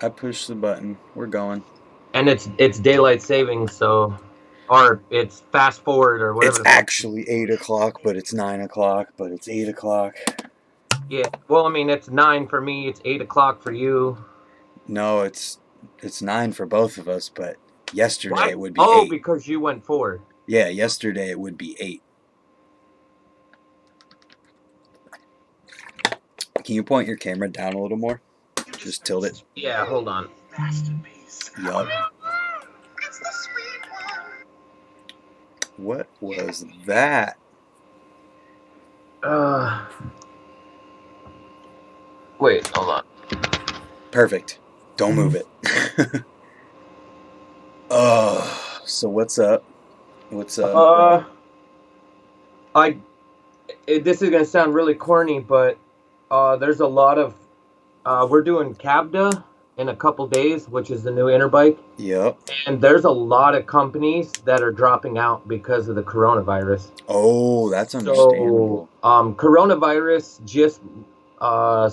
I pushed the button. We're going. And it's daylight savings, so or it's fast forward or whatever It's the fuck. actually 8 o'clock, but it's 9 o'clock, but it's 8 o'clock. Yeah. Well, I mean, it's 9 for me. It's 8 o'clock for you. No, it's 9 for both of us, but yesterday Why? it would be Oh, 8. because you went forward. Yeah, yesterday it would be 8. Can you point your camera down a little more? Just tilt it. Yeah. Hold on. Yup. What was that? Uh. Wait. Hold on. Perfect. Don't move it. Oh, so what's up? What's up? Uh. I. This is gonna sound really corny, but there's a lot of we're doing Cabda in a couple days, which is the new Interbike. Yep. And there's a lot of companies that are dropping out because of the coronavirus. Oh, that's So, understandable. coronavirus just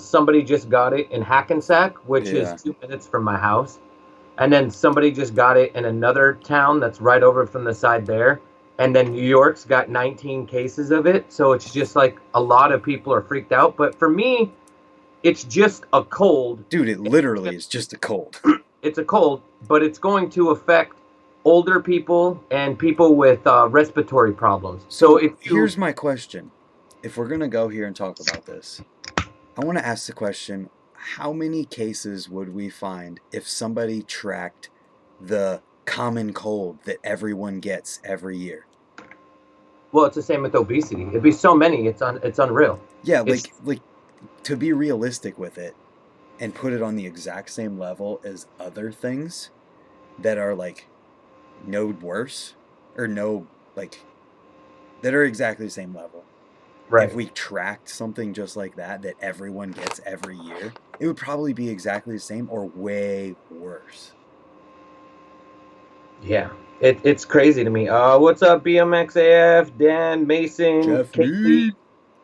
somebody just got it in Hackensack, which is Yeah. 2 minutes from my house, and then somebody just got it in another town that's right over from the side there, and then New York's got 19 cases of it. So it's just like a lot of people are freaked out. But for me, it's just a cold. Dude, it literally is just a cold. It's a cold, but it's going to affect older people and people with respiratory problems. So So if you, here's my question. If we're going to go here and talk about this, I want to ask the question, how many cases would we find if somebody tracked the common cold that everyone gets every year? well, it's the same with obesity. It'd be so many. It's unreal. Yeah, It's like to be realistic with it and put it on the exact same level as other things that are like no worse or no like that are exactly the same level. If right. we tracked something just like that everyone gets every year, it would probably be exactly the same or way worse. Yeah. It's crazy to me. What's up, BMX AF, Dan, Mason, Jeff Kaylee? Lee.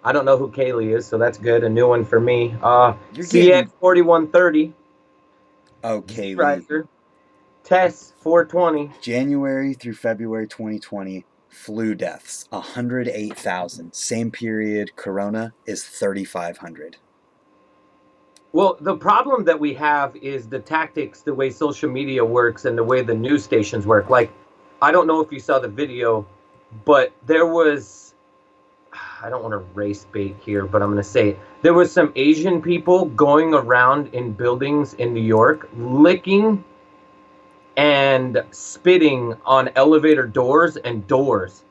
I don't know who Kaylee is, so that's good. A new one for me. You're CX getting 4130, Z okay, Lee. Riser, Tess 420. January through February 2020, flu deaths 108,000. Same period, corona is 3,500. Well, the problem that we have is the tactics, the way social media works, and the way the news stations work. Like, I don't know if you saw the video, but there was, I don't want to race bait here, but I'm going to say it. There was some Asian people going around in buildings in New York, licking and spitting on elevator doors and doors.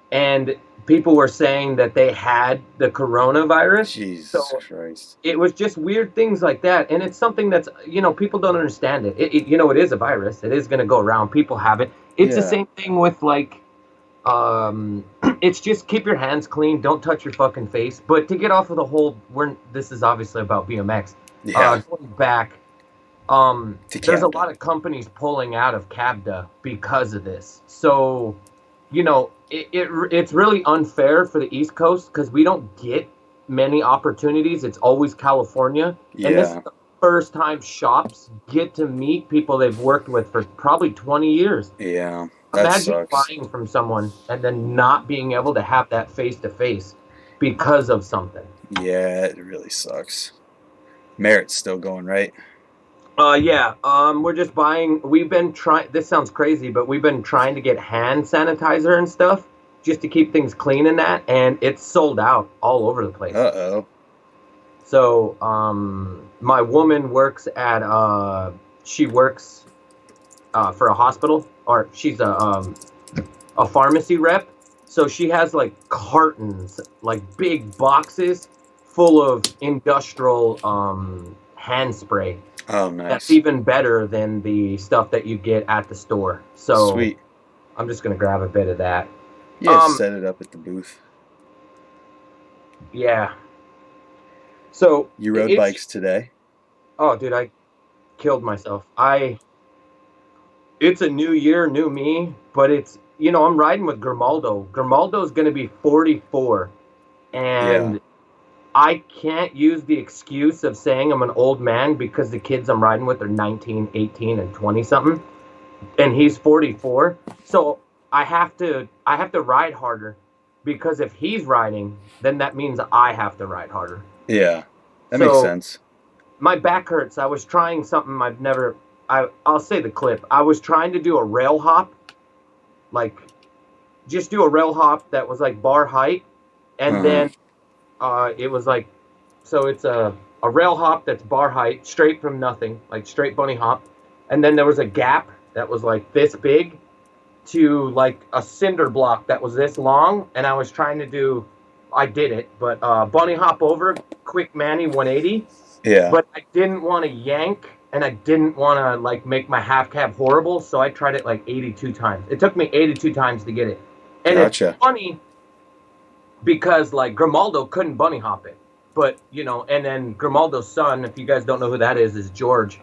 And people were saying that they had the coronavirus. Jesus So Christ. it was just weird things like that, and it's something that's, people don't understand it. It is a virus. It is going to go around. People have it. It's the Yeah. same thing with like, it's just keep your hands clean, don't touch your fucking face. But to get off of the whole, we're this is obviously about BMX. Yeah. Going back, To there's a Cabda. lot of companies pulling out of Cabda because of this. So, it's really unfair for the East Coast because we don't get many opportunities. It's always California, and this is Yeah. the first time shops get to meet people they've worked with for probably 20 years. Yeah. That Imagine sucks. buying from someone and then not being able to have that face to face because of something. Yeah, it really sucks. Merritt's still going, right? Yeah. We're just buying. We've been trying. This sounds crazy, but we've been trying to get hand sanitizer and stuff just to keep things clean in that, and it's sold out all over the place. Uh-oh. So, my woman works at she works for a hospital, or she's a pharmacy rep. So she has like cartons, like big boxes full of industrial hand spray Oh, that's nice. even better than the stuff that you get at the store. So Sweet. I'm just gonna grab a bit of that. Yeah, Um, set it up at the booth. yeah. So You rode it's bikes today? oh, dude, I killed myself. It's a new year, new me, but it's I'm riding with Grimaldo. Grimaldo's gonna be 44, Yeah. and I can't use the excuse of saying I'm an old man because the kids I'm riding with are 19, 18, and 20 something, and he's 44. So I have to ride harder because if he's riding, then that means I have to ride harder. Yeah, that makes So sense. my back hurts. I was trying something I've never. I'll say the clip. I was trying to do a rail hop, like just do a rail hop that was like bar height, and Uh-huh. then it was like, so it's a rail hop that's bar height, straight from nothing, like straight bunny hop, and then there was a gap that was like this big to like a cinder block that was this long, and I was trying to do. I did it, but bunny hop over, quick Manny 180, Yeah, but I didn't want to yank and I didn't want to like make my half cab horrible, so I tried it like 82 times. It took me 82 times to get it. And it's gotcha. funny because like Grimaldo couldn't bunny hop it. But, and then Grimaldo's son, if you guys don't know who that is George.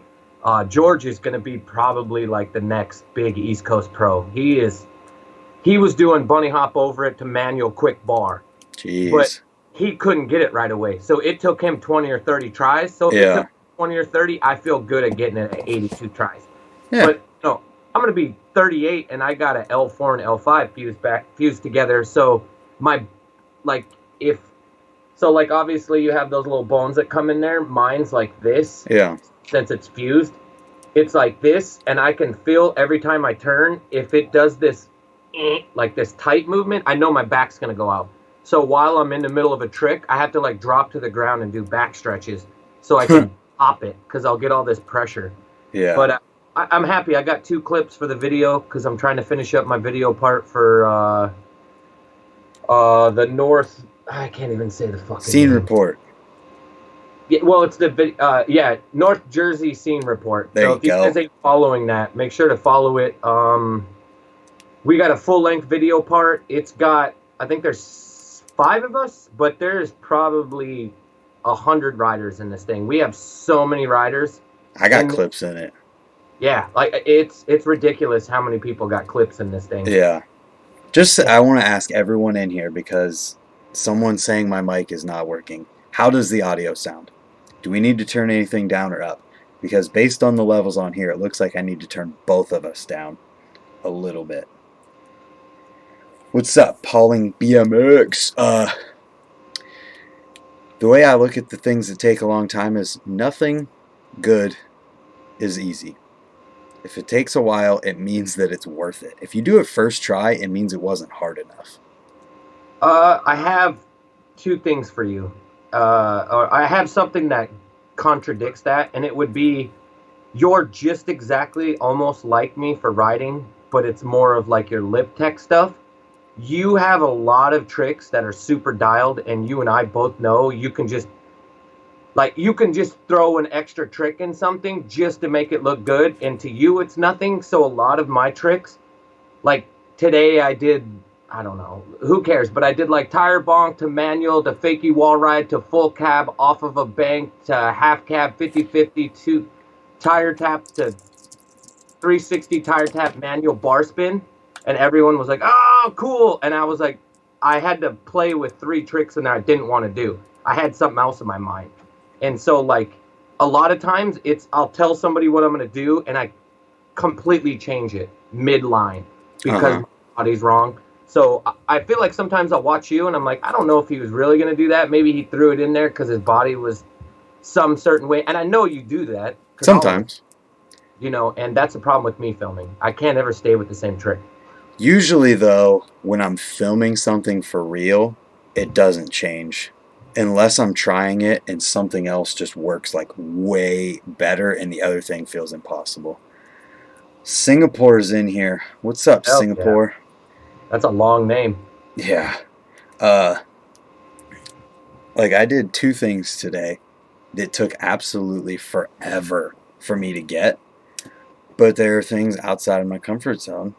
George is going to be probably like the next big East Coast pro. He was doing bunny hop over it to manual quick bar, but Jeez. he couldn't get it right away. So it took him 20 or 30 tries. So if it Yeah. took 20 or 30, I feel good at getting it at 82 tries. Yeah. But no, I'm going to be 38 and I got an L4 and L5 fused together. So my like if so like obviously you have those little bones that come in there. Mine's like this Yeah. since it's fused. It's like this, and I can feel every time I turn, if it does this like this tight movement, I know my back's gonna go out. So while I'm in the middle of a trick, I have to like drop to the ground and do back stretches so I can pop it because I'll get all this pressure. Yeah. But I'm happy. I got 2 clips for the video because I'm trying to finish up my video part for the North. I can't even say the fucking Scene name. report. Yeah, well, it's the North Jersey scene report. There So you if you guys go. ain't following that, make sure to follow it. We got a full length video part. It's got, I think there's 5 of us, but there's probably 100 riders in this thing. We have so many riders, I got and clips in it. yeah, like it's ridiculous how many people got clips in this thing. Yeah. Just, Yeah. I want to ask everyone in here because someone's saying my mic is not working. How does the audio sound? Do we need to turn anything down or up? Because based on the levels on here, it looks like I need to turn both of us down a little bit. What's up, Pauling BMX? The way I look at the things that take a long time is nothing good is easy. If it takes a while, it means that it's worth it. If you do it first try, it means it wasn't hard enough. I have 2 things for you. Or I have something that contradicts that, and it would be you're just exactly almost like me for writing, but it's more of like your lip tech stuff. You have a lot of tricks that are super dialed, and you and I both know you can just throw an extra trick in something just to make it look good, and to you it's nothing. So a lot of my tricks, like today I did, I don't know, who cares, but I did like tire bonk to manual to fakie wall ride to full cab off of a bank to half cab 50-50 to tire tap to 360 tire tap manual bar spin, and everyone was like, "Oh, cool!" And I was like, I had to play with 3 tricks in there I didn't want to do. I had something else in my mind, and so like a lot of times it's I'll tell somebody what I'm gonna do, and I completely change it midline because Uh-huh. my body's wrong. So I feel like sometimes I'll watch you, and I'm like, I don't know if he was really gonna do that. Maybe he threw it in there because his body was some certain way, and I know you do that because I'll Sometimes. and that's the problem with me filming. I can't ever stay with the same trick. Usually, though, when I'm filming something for real, it doesn't change. Unless I'm trying it and something else just works like way better and the other thing feels impossible. Singapore's in here. What's up, Hell yeah. Singapore? That's a long name. Yeah. Uh, like I did 2 things today that took absolutely forever for me to get, but there are things outside of my comfort zone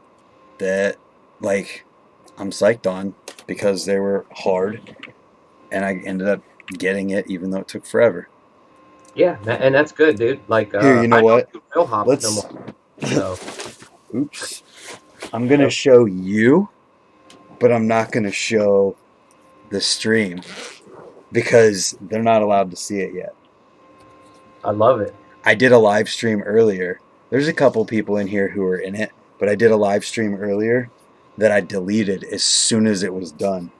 that, like, I'm psyched on because they were hard and I ended up getting it even though it took forever. Yeah, and that's good, dude. Like Here, you know I don't what? do rail hops no Let's. more. So Oops. I'm going to yep. show you, but I'm not going to show the stream because they're not allowed to see it yet. I love it. I did a live stream earlier. There's a couple people in here who are in it, but I did a live stream earlier that I deleted as soon as it was done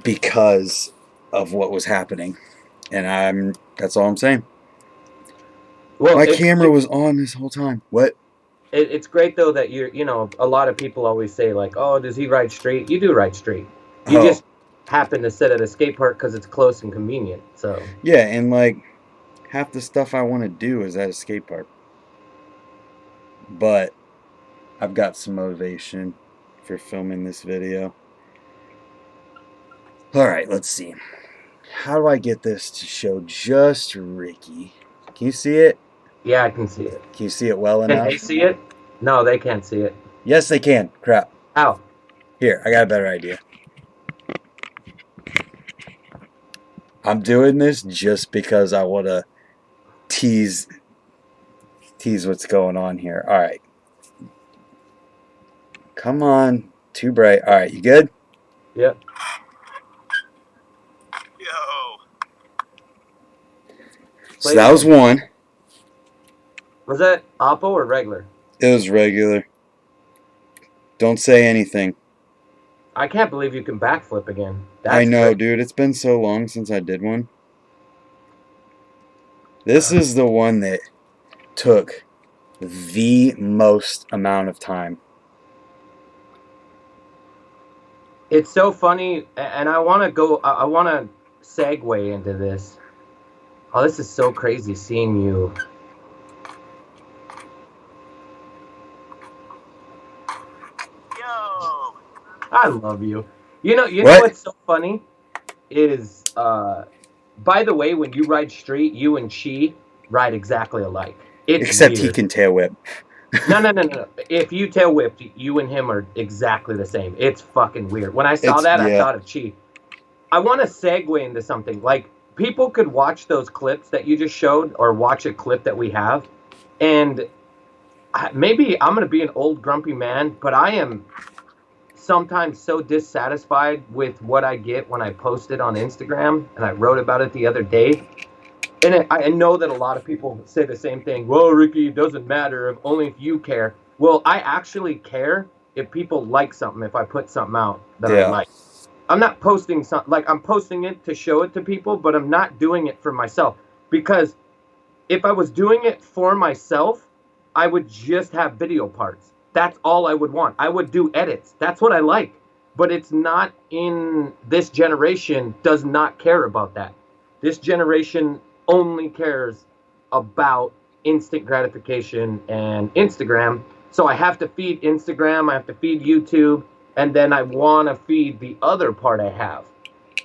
because of what was happening. And that's all I'm saying. Well, My camera was on this whole time. What? it's great though that a lot of people always say like, oh, does he ride straight? You do ride straight. You Oh, just happen to sit at a skate park because it's close and convenient. So yeah, and like half the stuff I want to do is at a skate park. But I've got some motivation for filming this video. All right, let's see. How do I get this to show just Ricky? Can you see it? yeah, I can see it. Can you see it well Can enough? they see it? No, they can't see it. Yes, they can. Crap. Ow. Here, I got a better idea. I'm doing this just because I want to tease what's going on here. All right. Come on. Too bright. All right, you good? Yep. Yo. So that was one. Was that Oppo or regular? It was regular. Don't say anything. I can't believe you can backflip again. I know, great. dude. It's been so long since I did one. This is the one that took the most amount of time. It's so funny, and I want to go. I want to segue into this. Oh, this is so crazy seeing you. Yo. I love you. You know What? what's so funny is, by the way, when you ride street, you and she ride exactly alike. It's Except weird. he can tail whip. No. If you tail whipped, you and him are exactly the same. It's fucking weird. When I saw that, I thought of Chi. I want to segue into something. Like, people could watch those clips that you just showed or watch a clip that we have. And maybe I'm going to be an old grumpy man, but I am sometimes so dissatisfied with what I get when I post it on Instagram. And I wrote about it the other day. And I know that a lot of people say the same thing. Well, Ricky, it doesn't matter only if you care. Well, I actually care if people like something, if I put something out that I like. I'm not posting something, like I'm posting it to show it to people, but I'm not doing it for myself. Because if I was doing it for myself, I would just have video parts. That's all I would want. I would do edits. That's what I like. But it's not in this generation, does not care about that. This generation only cares about instant gratification and Instagram. So I have to feed Instagram, I have to feed YouTube, and then I want to feed the other part I have.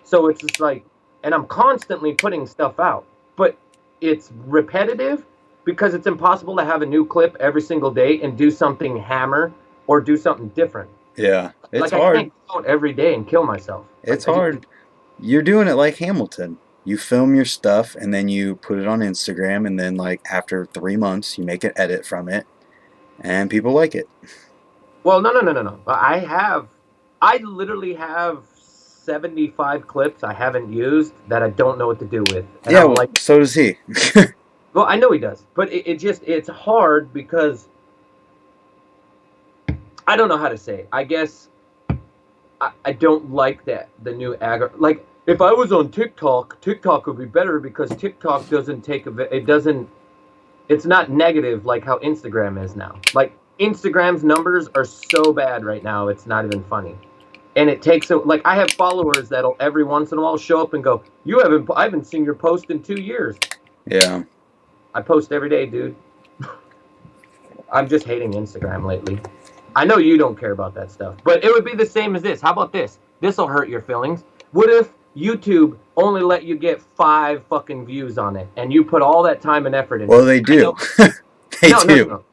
So it's just like, and I'm constantly putting stuff out, but it's repetitive because it's impossible to have a new clip every single day and do something hammer or do something different. Yeah, it's like, hard. I can't go out every day and kill myself. It's hard. You're doing it like Hamilton. You film your stuff and then you put it on Instagram, and then like after 3 months you make an edit from it and people like it. Well, no. I literally have 75 clips I haven't used that I don't know what to do with. And yeah, well, like, so does he. Well, I know he does, but it's hard because I don't know how to say it. I guess I don't like that, the new like, if I was on TikTok would be better because TikTok doesn't take it's not negative like how Instagram is now. Like, Instagram's numbers are so bad right now, it's not even funny. And it takes like, I have followers that'll every once in a while show up and go, I haven't seen your post in 2 years. Yeah. I post every day, dude. I'm just hating Instagram lately. I know you don't care about that stuff, but it would be the same as this. How about this? This'll hurt your feelings. What if YouTube only let you get 5 fucking views on it, and you put all that time and effort into it? Well, they do. They do. No.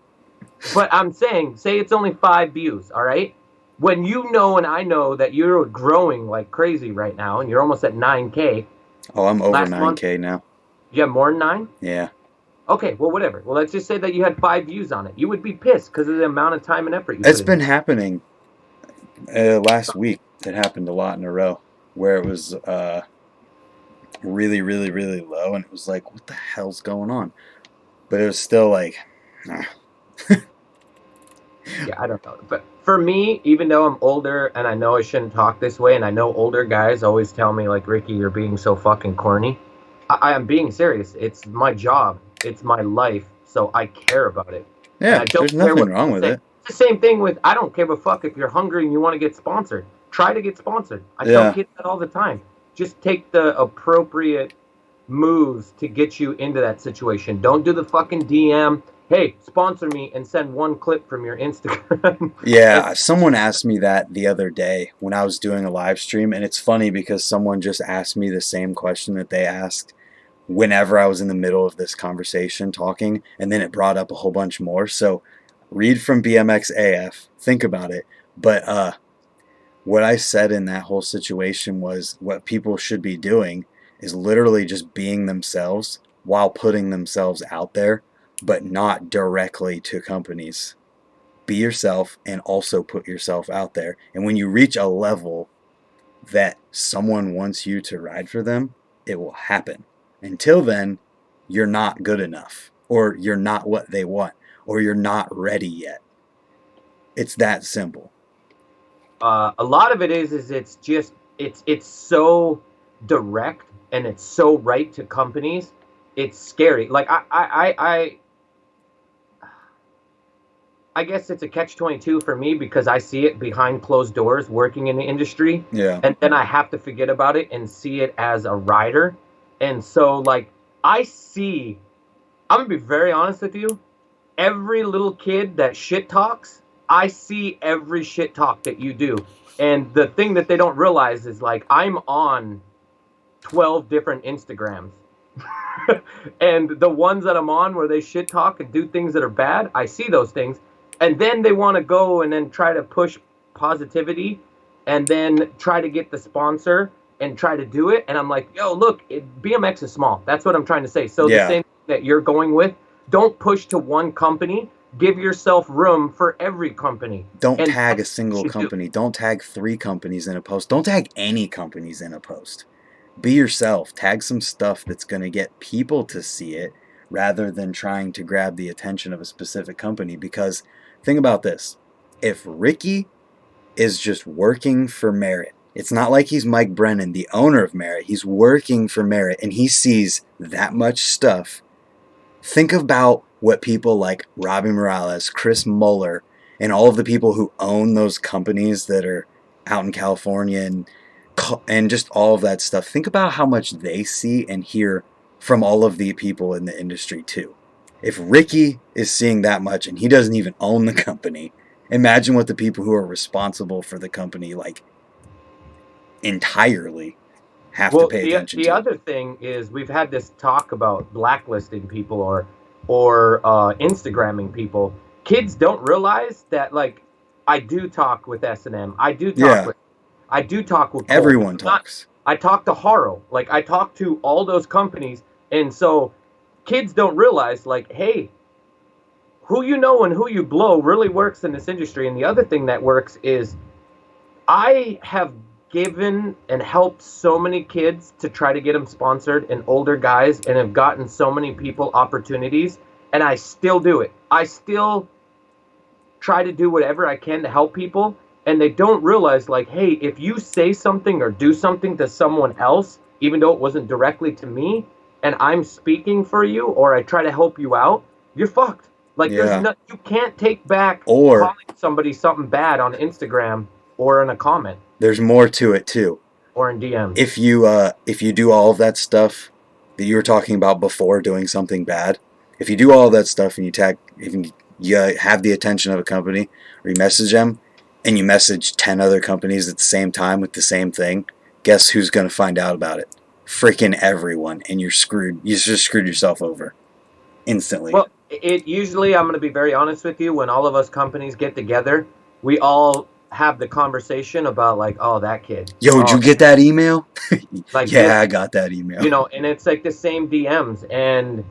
But I'm saying, say it's only 5 views, all right? When you know and I know that you're growing like crazy right now, and you're almost at 9K. Oh, I'm over 9K now. You have more than 9? Yeah. Okay, well, whatever. Well, let's just say that you had 5 views on it. You would be pissed because of the amount of time and effort you put in. It's been happening. Last week, it happened a lot in a row. where it was really, really, really low, and it was like, what the hell's going on? But it was still like, ah. Yeah, I don't know. But for me, even though I'm older and I know I shouldn't talk this way, and I know older guys always tell me, like, Ricky, you're being so fucking corny. I am being serious. It's my job, it's my life. So I care about it. And Yeah, I don't there's care nothing what wrong people with say. it. It's the same thing with I don't give a fuck if you're hungry and you want to get sponsored. Try to get sponsored. I tell Yeah, kids that all the time. Just take the appropriate moves to get you into that situation. Don't do the fucking DM, hey, sponsor me, and send one clip from your Instagram. and yeah. Someone asked me that the other day when I was doing a live stream, and it's funny because someone just asked me the same question that they asked whenever I was in the middle of this conversation talking, and then it brought up a whole bunch more. So read from BMX AF, think about it. But what I said in that whole situation was what people should be doing is literally just being themselves while putting themselves out there, but not directly to companies. Be yourself and also put yourself out there. And when you reach a level that someone wants you to ride for them, it will happen. Until then, you're not good enough, or you're not what they want, or you're not ready yet. It's that simple. a lot of it is it's just it's so direct and it's so right to companies. It's scary. Like I guess it's a catch 22 for me because I see it behind closed doors working in the industry, Yeah. and then I have to forget about it and see it as a rider. And so, like, I see, I'm gonna be very honest with you. Every little kid that shit talks, I see every shit talk that you do. And the thing that they don't realize is, like, I'm on 12 different Instagrams. And the ones that I'm on where they shit talk and do things that are bad, I see those things. And then they want to go and then try to push positivity and then try to get the sponsor and try to do it. And I'm like, yo, look, BMX is small. That's what I'm trying to say. So the Yeah. same that you're going with, don't push to one company. Give yourself room for every company. Don't And tag a that's what you single should do. company. Don't tag 3 companies in a post. Don't tag any companies in a post. Be yourself. Tag some stuff that's going to get people to see it rather than trying to grab the attention of a specific company. Because think about this, if Ricky is just working for merit, it's not like he's Mike Brennan, the owner of Merit. He's working for Merit and he sees that much stuff. Think about what people like Robbie Morales, Chris Muller, and all of the people who own those companies that are out in California and just all of that stuff. Think about how much they see and hear from all of the people in the industry too. If Ricky is seeing that much and he doesn't even own the company, imagine what the people who are responsible for the company like entirely have to Well, pay attention the to. other thing is we've had this talk about blacklisting people Instagramming people. Kids don't realize that, like, I do talk with S&M. Yeah, I do talk with Colt. everyone I'm not talks. I talk to Haro. Like, I talk to all those companies, and so kids don't realize, like, hey, who you know and who you blow really works in this industry. And the other thing that works is I have given and helped so many kids to try to get them sponsored and older guys and have gotten so many people opportunities, and I still do it. I still try to do whatever I can to help people, and they don't realize, like, hey, if you say something or do something to someone else, even though it wasn't directly to me, and I'm speaking for you or I try to help you out, you're fucked. Like, there's Yeah. no, you can't take back Or calling somebody something bad on Instagram or in a comment there's more to it too. or in DMs. If you do all of that stuff that you were talking about before doing something bad, if you do all of that stuff and you tag, if you have the attention of a company or you message them and you message 10 other companies at the same time with the same thing, guess who's going to find out about it? Freaking everyone, and you're screwed. You just screwed yourself over instantly. Well, it usually, I'm going to be very honest with you, when all of us companies get together, we all have the conversation about, like, oh, that kid, Yo, did oh, you get that email? like Yeah, this, I got that email. and it's like the same DMs. And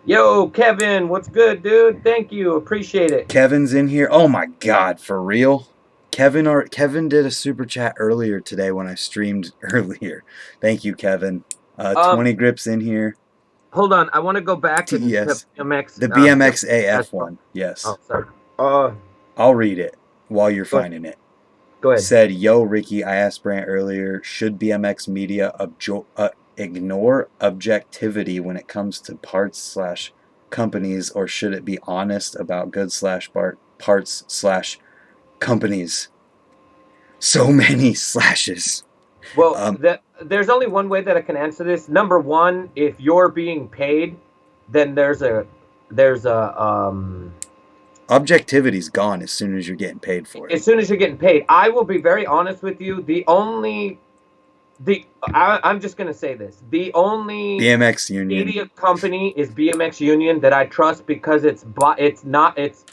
yo, Kevin, what's good, dude? Thank you, appreciate it. Kevin's in here. Oh my God, for real? Kevin did a super chat earlier today when I streamed earlier. Thank you, Kevin. Um, 20 grips in here. hold on. I want to go back and to TES. BMX. The Just BMX as AF well. one. Yes. Oh, sorry. Uh, I'll read it while you're go ahead. finding it. Go ahead. Said, yo, Ricky, I asked Brant earlier, should BMX media ignore objectivity when it comes to parts slash companies, or should it be honest about good slash parts slash companies? So many slashes. Well, Um, there's only one way that I can answer this. Number one, if you're being paid, then there's a Objectivity's gone as soon as you're getting paid for it. as soon as you're getting paid. I will be very honest with you. I'm just gonna say this. The only BMX Union. media company is BMX Union that I trust because it's biased.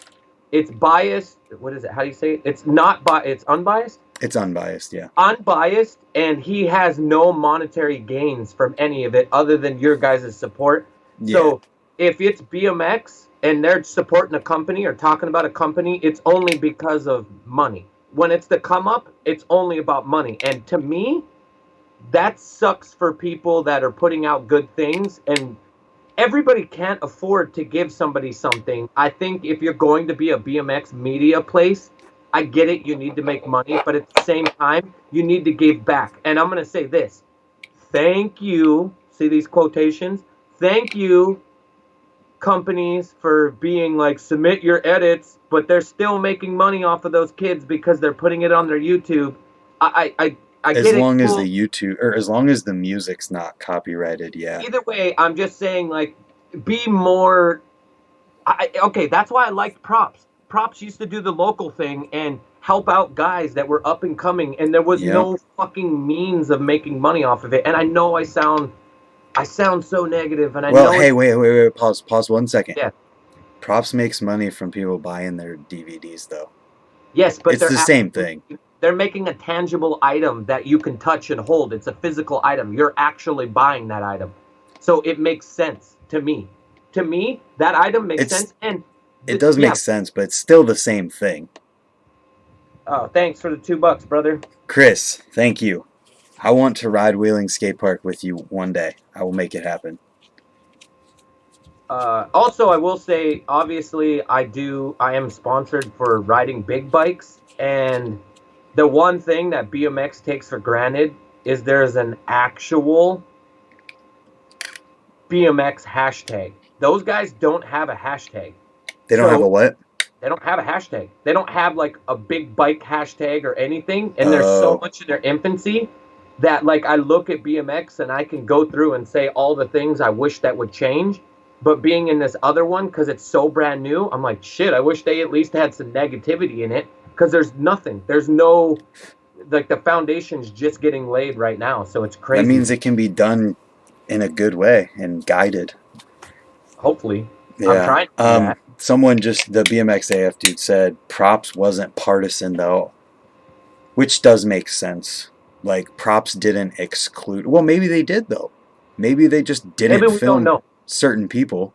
What is it? How do you say it? It's unbiased. It's unbiased, yeah. Unbiased, and he has no monetary gains from any of it other than your guys' support. Yeah. So if it's BMX and they're supporting a company or talking about a company, it's only because of money. When it's the come up, it's only about money. And to me, that sucks for people that are putting out good things, and everybody can't afford to give somebody something. I think if you're going to be a BMX media place, I get it, you need to make money, but at the same time, you need to give back. And I'm going to say this. Thank you. See these quotations? Thank you, companies, for being like, submit your edits, but they're still making money off of those kids because they're putting it on their YouTube. I As get it. long as Cool. the YouTube, or as long as the music's not copyrighted, yeah. Either way, I'm just saying, like, be more. Okay, that's why I liked Props. Props used to do the local thing and help out guys that were up and coming, and there was Yep. no fucking means of making money off of it. And I know I sound so negative, and I Well, know hey, wait, pause 1 second. yeah, Props makes money from people buying their DVDs, though. yes, but It's the same thing. they're making a tangible item that you can touch and hold. It's a physical item. You're actually buying that item, so it makes sense to me. To me, that item makes sense, and It does yeah. make sense, but it's still the same thing. Oh, thanks for the $2, brother. Chris, thank you. I want to ride Wheeling Skate Park with you one day. I will make it happen. Also, I will say, obviously, I am sponsored for riding big bikes, and the one thing that BMX takes for granted is there's an actual BMX hashtag. Those guys don't have a hashtag. They don't have a what? They don't have a hashtag. They don't have like a big bike hashtag or anything, and they're so much in their infancy that, like, I look at BMX and I can go through and say all the things I wish that would change. But being in this other one, because it's so brand new, I'm like, shit, I wish they at least had some negativity in it, because there's nothing. There's no, like, the foundation's just getting laid right now, so it's crazy. That means it can be done in a good way and guided. Hopefully. Yeah. I'm trying to do that. Someone the BMX AF dude said Props wasn't partisan, though, which does make sense. Like, Props didn't exclude. Well, maybe they did, though. Maybe they just didn't Maybe we film don't know. certain people.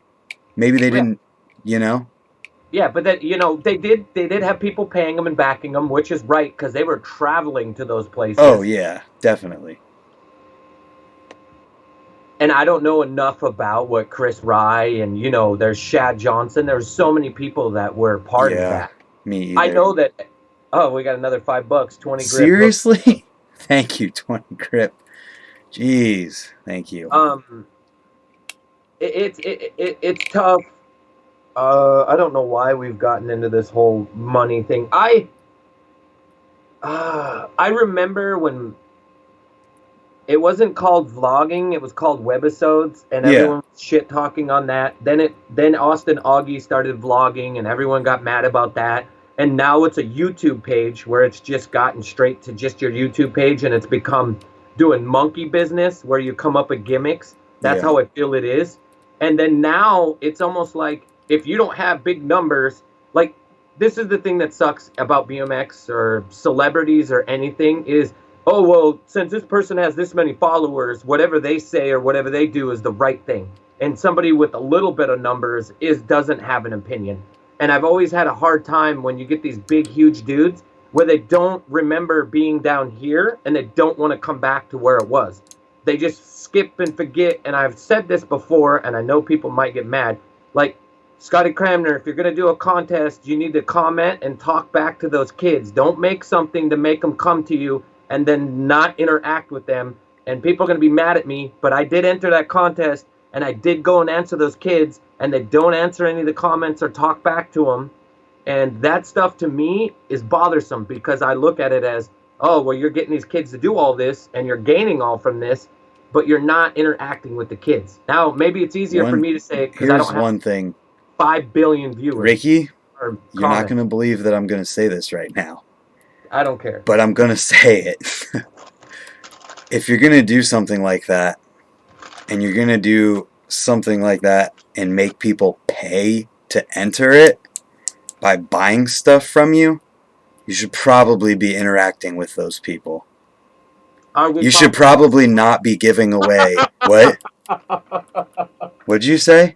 Maybe they didn't, you know? Yeah, but that, they did have people paying them and backing them, which is right, because they were traveling to those places. Oh, yeah, definitely. And I don't know enough about what Chris Rye and, there's Shad Johnson. There's so many people that were part of that. Me either. I know that. Oh, we got another $5, 20 grip. Seriously? Thank you, 20 grip. Jeez, thank you. It's tough. I don't know why we've gotten into this whole money thing. I remember when it wasn't called vlogging, it was called webisodes, and everyone was shit talking on that. Then Austin Augie started vlogging, and everyone got mad about that. And now it's a YouTube page where it's just gotten straight to just your YouTube page, and it's become doing monkey business where you come up with gimmicks. That's how I feel it is. And then now it's almost like, if you don't have big numbers, like, this is the thing that sucks about BMX or celebrities or anything is, oh, well, since this person has this many followers, whatever they say or whatever they do is the right thing. And somebody with a little bit of numbers doesn't have an opinion. And I've always had a hard time when you get these big, huge dudes where they don't remember being down here and they don't want to come back to where it was. They just skip and forget. And I've said this before, and I know people might get mad. Like, Scotty Cramner, if you're going to do a contest, you need to comment and talk back to those kids. Don't make something to make them come to you and then not interact with them. And people are going to be mad at me, but I did enter that contest and I did go and answer those kids, and they don't answer any of the comments or talk back to them. And that stuff to me is bothersome because I look at it as, oh, well, you're getting these kids to do all this and you're gaining all from this, but you're not interacting with the kids. Now, maybe it's easier for me to say because I Here's don't have one thing, 5 billion viewers. Ricky, or you're not going to believe that I'm going to say this right now, I don't care. but I'm going to say it. If you're going to do something like that, and you're going to do something like that and make people pay to enter it by buying stuff from you, you should probably be interacting with those people. You should probably not be giving away. What? What'd you say?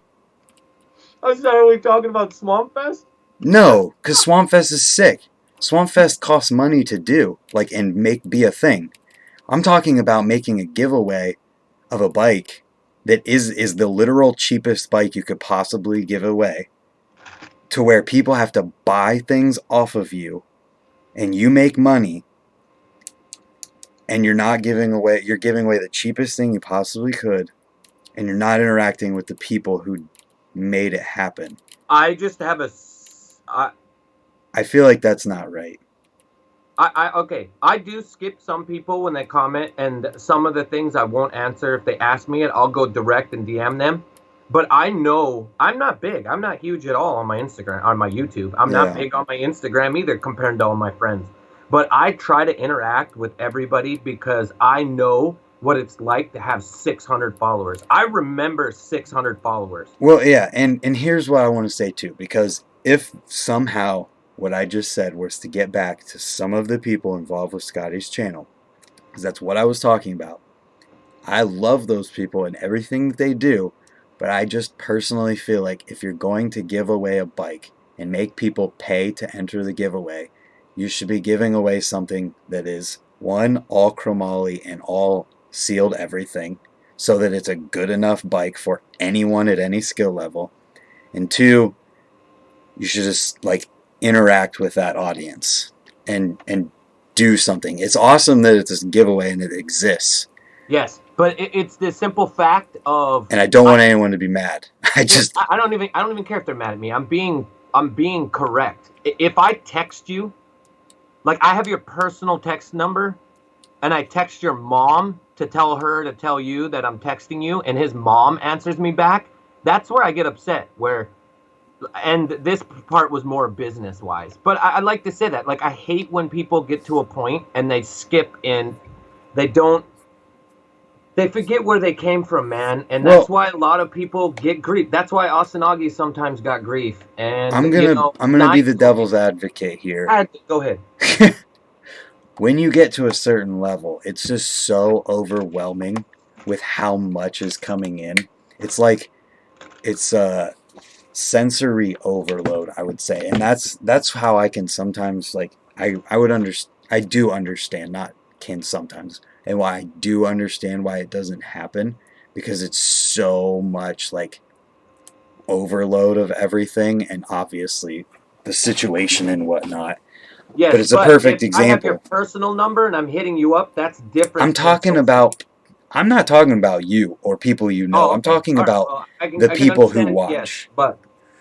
I said, are we talking about Swamp Fest? No, because Swamp Fest is sick. Swamp Fest costs money to do, and be a thing. I'm talking about making a giveaway of a bike that is the literal cheapest bike you could possibly give away, to where people have to buy things off of you and you make money, and you're giving away the cheapest thing you possibly could, and you're not interacting with the people who made it happen. I just have I feel like that's not right. Okay. I do skip some people when they comment, and some of the things I won't answer. If they ask me it, I'll go direct and DM them. But I know I'm not big. I'm not huge at all on my Instagram, on my YouTube. I'm not big on my Instagram either compared to all my friends. But I try to interact with everybody because I know what it's like to have 600 followers. I remember 600 followers. Well, yeah, and here's what I want to say too, because if somehow what I just said was to get back to some of the people involved with Scotty's channel, because that's what I was talking about. I love those people and everything that they do, but I just personally feel like if you're going to give away a bike and make people pay to enter the giveaway, you should be giving away something that is, one, all chromoly and all sealed everything, so that it's a good enough bike for anyone at any skill level, and two, you should just interact with that audience and do something. It's awesome that it's a giveaway and it exists. Yes, but it's the simple fact of, and I don't want anyone to be mad. I don't even care if they're mad at me. I'm being correct. If I text you, like I have your personal text number, and I text your mom to tell her to tell you that I'm texting you, and his mom answers me back, that's where I get upset. And this part was more business wise, but I like to say that, like, I hate when people get to a point and they skip and they forget where they came from, man. And that's why a lot of people get grief. That's why Asanagi sometimes got grief. And I'm gonna be the devil's advocate here. Go ahead. When you get to a certain level, it's just so overwhelming with how much is coming in. It's a sensory overload, I would say, and that's how I can sometimes I do understand, not can sometimes, and why I do understand why it doesn't happen, because it's so much overload of everything, and obviously the situation and whatnot. Yes, but it's a perfect example. I have your personal number and I'm hitting you up, that's different. I'm not talking about you or people you know. I'm talking about the people who watch. Yes, but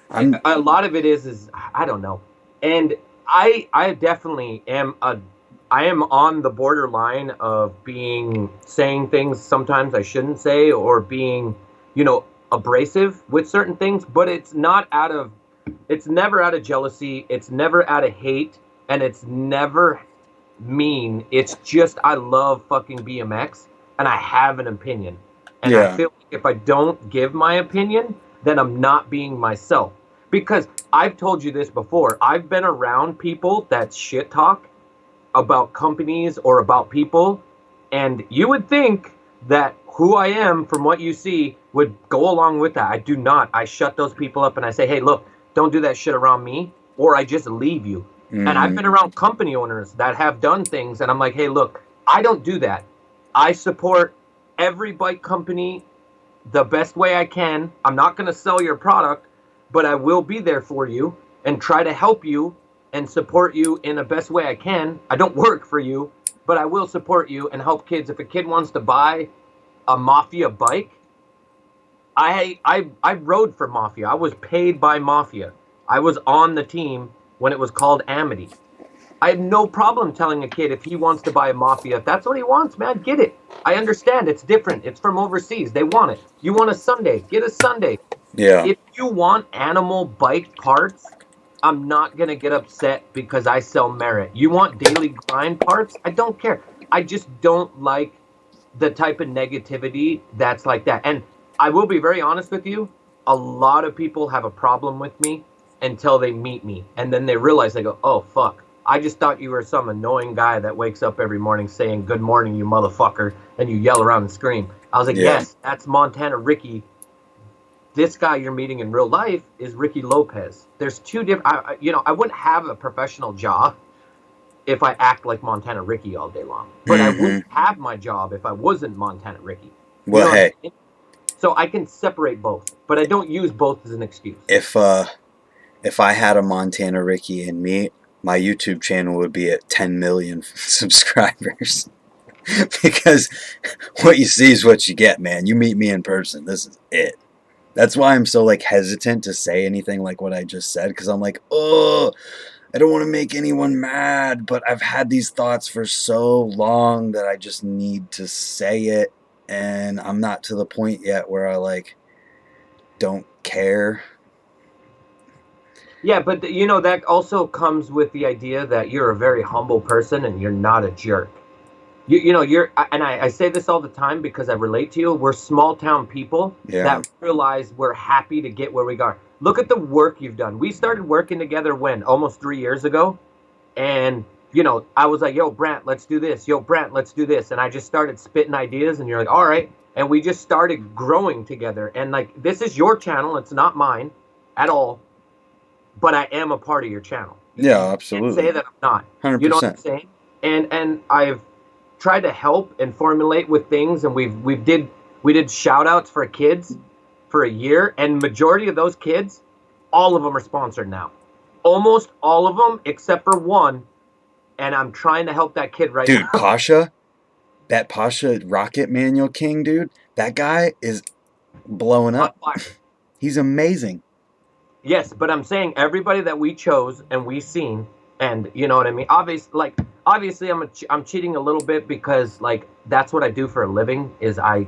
a lot of it is I don't know. And I definitely am I am on the borderline of saying things sometimes I shouldn't say, or being, abrasive with certain things, but it's never out of jealousy, it's never out of hate, and it's never mean. It's just I love fucking BMX and I have an opinion. And I feel like if I don't give my opinion, then I'm not being myself. Because I've told you this before, I've been around people that shit talk about companies or about people, and you would think that who I am from what you see would go along with that. I do not. I shut those people up and I say, hey, look, don't do that shit around me, or I just leave you. And I've Mm-hmm. been around company owners that have done things, and I'm like, hey, look, I don't do that. I support every bike company the best way I can. I'm not going to sell your product, but I will be there for you and try to help you and support you in the best way I can. I don't work for you, but I will support you and help kids. If a kid wants to buy a Mafia bike, I rode for Mafia. I was paid by Mafia. I was on the team when it was called Amity. I have no problem telling a kid if he wants to buy a Mafia. If that's what he wants, man, get it. I understand it's different. It's from overseas. They want it. You want a Sunday, get a Sunday. Yeah. If you want animal bike parts, I'm not going to get upset because I sell merit. You want daily grind parts? I don't care. I just don't like the type of negativity that's like that. And I will be very honest with you, a lot of people have a problem with me until they meet me. And then they realize, they go, oh, fuck. I just thought you were some annoying guy that wakes up every morning saying, good morning, you motherfucker, and you yell around and scream. I was like, Yeah. yes, that's Montana Ricky. This guy you're meeting in real life is Ricky Lopez. There's two different, I wouldn't have a professional job if I act like Montana Ricky all day long, but I Mm-hmm. wouldn't have my job if I wasn't Montana Ricky. You Well, know what I'm hey, saying? So I can separate both, but I don't use both as an excuse. if I had a Montana Ricky in me, my YouTube channel would be at 10 million subscribers. Because what you see is what you get, man. You meet me in person. This is it. That's why I'm so like hesitant to say anything like what I just said, because I'm like, oh, I don't want to make anyone mad, but I've had these thoughts for so long that I just need to say it, and I'm not to the point yet where I like don't care. Yeah, but that also comes with the idea that you're a very humble person and you're not a jerk. And I say this all the time because I relate to you. We're small town people Yeah. that realize we're happy to get where we are. Look at the work you've done. We started working together when? Almost 3 years ago. And, I was like, yo, Brant, let's do this. Yo, Brant, let's do this. And I just started spitting ideas, and you're like, all right. And we just started growing together. And, like, this is your channel. It's not mine at all. But I am a part of your channel. Yeah, You can't say absolutely. that I'm not. You know what I'm 100%. saying? And I've tried to help and formulate with things, and we did shout outs for kids for a year, and majority of those kids, all of them are sponsored now. Almost all of them except for one, and I'm trying to help that kid right Dude, now. Pasha, that Pasha Rocket Manual King, dude, that guy is blowing On up. fire. He's amazing. Yes, but I'm saying everybody that we chose and we seen, and you know what I mean. Obviously, I'm cheating a little bit because like that's what I do for a living. Is I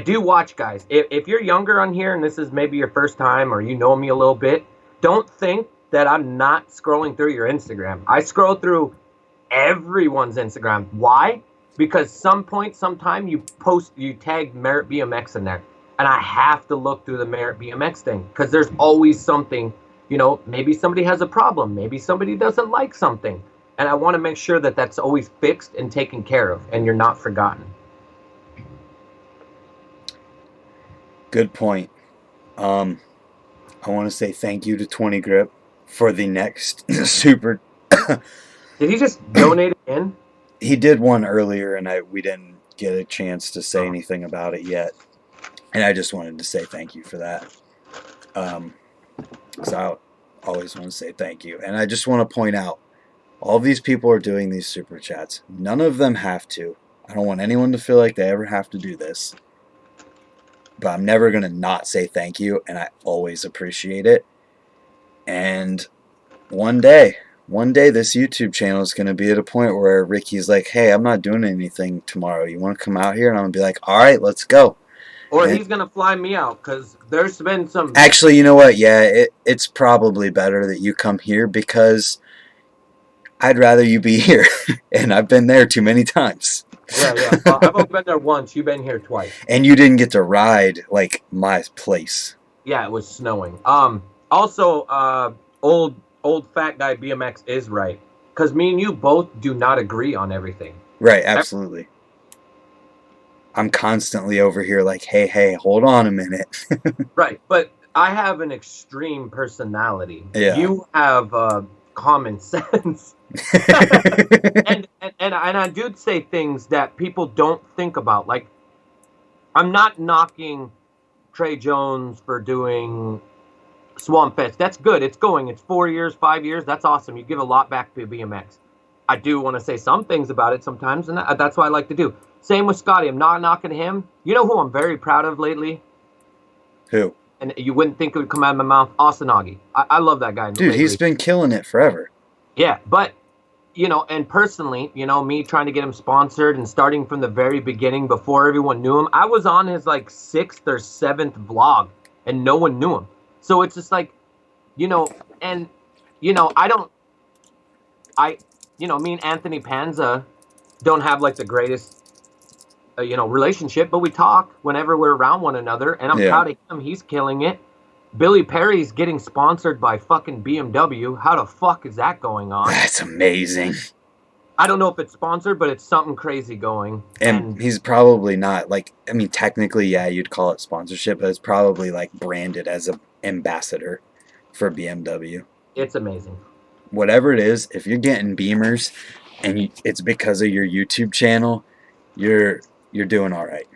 do watch guys. If you're younger on here and this is maybe your first time or you know me a little bit, don't think that I'm not scrolling through your Instagram. I scroll through everyone's Instagram. Why? Because sometime you tag Merit BMX in there, and I have to look through the Merit BMX thing because there's always something. Maybe somebody has a problem, maybe somebody doesn't like something, and I want to make sure that that's always fixed and taken care of, and you're not forgotten. Good point. Um, I want to say thank you to 20 Grip for the next super. Did he just donate again? He did one earlier, and we didn't get a chance to say Oh. anything about it yet. And I just wanted to say thank you for that. Because I always want to say thank you. And I just want to point out all these people are doing these super chats. None of them have to. I don't want anyone to feel like they ever have to do this. But I'm never going to not say thank you, and I always appreciate it. And one day, this YouTube channel is going to be at a point where Ricky's like, hey, I'm not doing anything tomorrow. You want to come out here? And I'm going to be like, all right, let's go. Or And he's gonna fly me out because there's been some. actually, you know what? Yeah, it's probably better that you come here because I'd rather you be here. And I've been there too many times. Yeah, yeah. Well, I've only been there once. You've been here twice. And you didn't get to ride like my place. Yeah, it was snowing. Also, old fat guy BMX is right because me and you both do not agree on everything. Right, absolutely. I'm constantly over here like, hey, hold on a minute. Right, but I have an extreme personality. Yeah. You have common sense. And I do say things that people don't think about. Like, I'm not knocking Trey Jones for doing Swamp Fest. That's good. It's going. It's 4 years, 5 years. That's awesome. You give a lot back to BMX. I do want to say some things about it sometimes, and that's what I like to do. Same with Scotty. I'm not knocking him. You know who I'm very proud of lately? Who? And you wouldn't think it would come out of my mouth. Asanagi. I love that guy Dude, he's lately. been killing it forever. Yeah, but and personally, me trying to get him sponsored and starting from the very beginning before everyone knew him, I was on his like sixth or seventh vlog and no one knew him. So it's just like, and, I don't, I, me and Anthony Panza don't have like the greatest, relationship, but we talk whenever we're around one another and I'm Yeah. proud of him. He's killing it. Billy Perry's getting sponsored by fucking BMW. How the fuck is that going on? That's amazing. I don't know if it's sponsored, but it's something crazy going. And And he's probably not like, I mean, technically, yeah, you'd call it sponsorship, but it's probably like branded as an ambassador for BMW. it's amazing. Whatever it is, if you're getting Beamers and it's because of your YouTube channel, you're doing all right.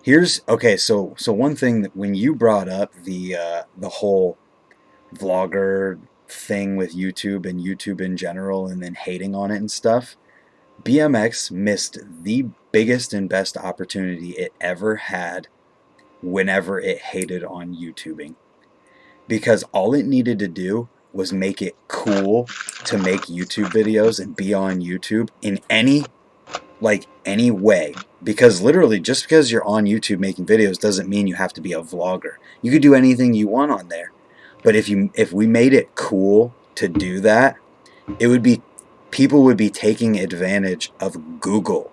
Here's okay. So one thing that when you brought up the whole vlogger thing with YouTube and YouTube in general, and then hating on it and stuff, BMX missed the biggest and best opportunity it ever had whenever it hated on YouTubing. Because all it needed to do was make it cool to make YouTube videos and be on YouTube in any way. Because literally, just because you're on YouTube making videos doesn't mean you have to be a vlogger. You could do anything you want on there. But if we made it cool to do that, it would be people would be taking advantage of Google,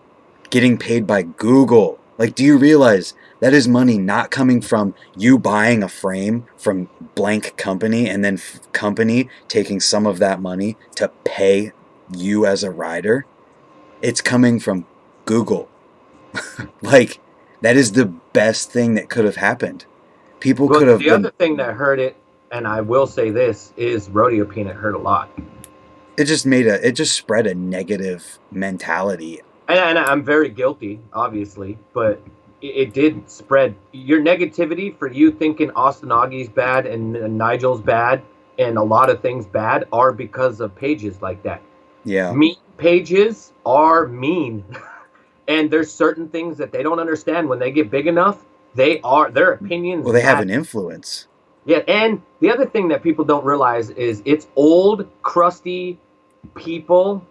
getting paid by Google. Like, do you realize that is money not coming from you buying a frame from blank company and then company taking some of that money to pay you as a rider? It's coming from Google. Like, that is the best thing that could have happened. People Well, could have the been. other thing that hurt it, and I will say this, is Rodeo Peanut hurt a lot. It just spread a negative mentality. And I'm very guilty, obviously, but it did spread your negativity for you thinking Austinagi's bad and Nigel's bad and a lot of things bad are because of pages like that. Yeah. Mean pages are mean. And there's certain things that they don't understand when they get big enough. Their opinions Well, they have matter. an influence. Yeah, and the other thing that people don't realize is it's old, crusty people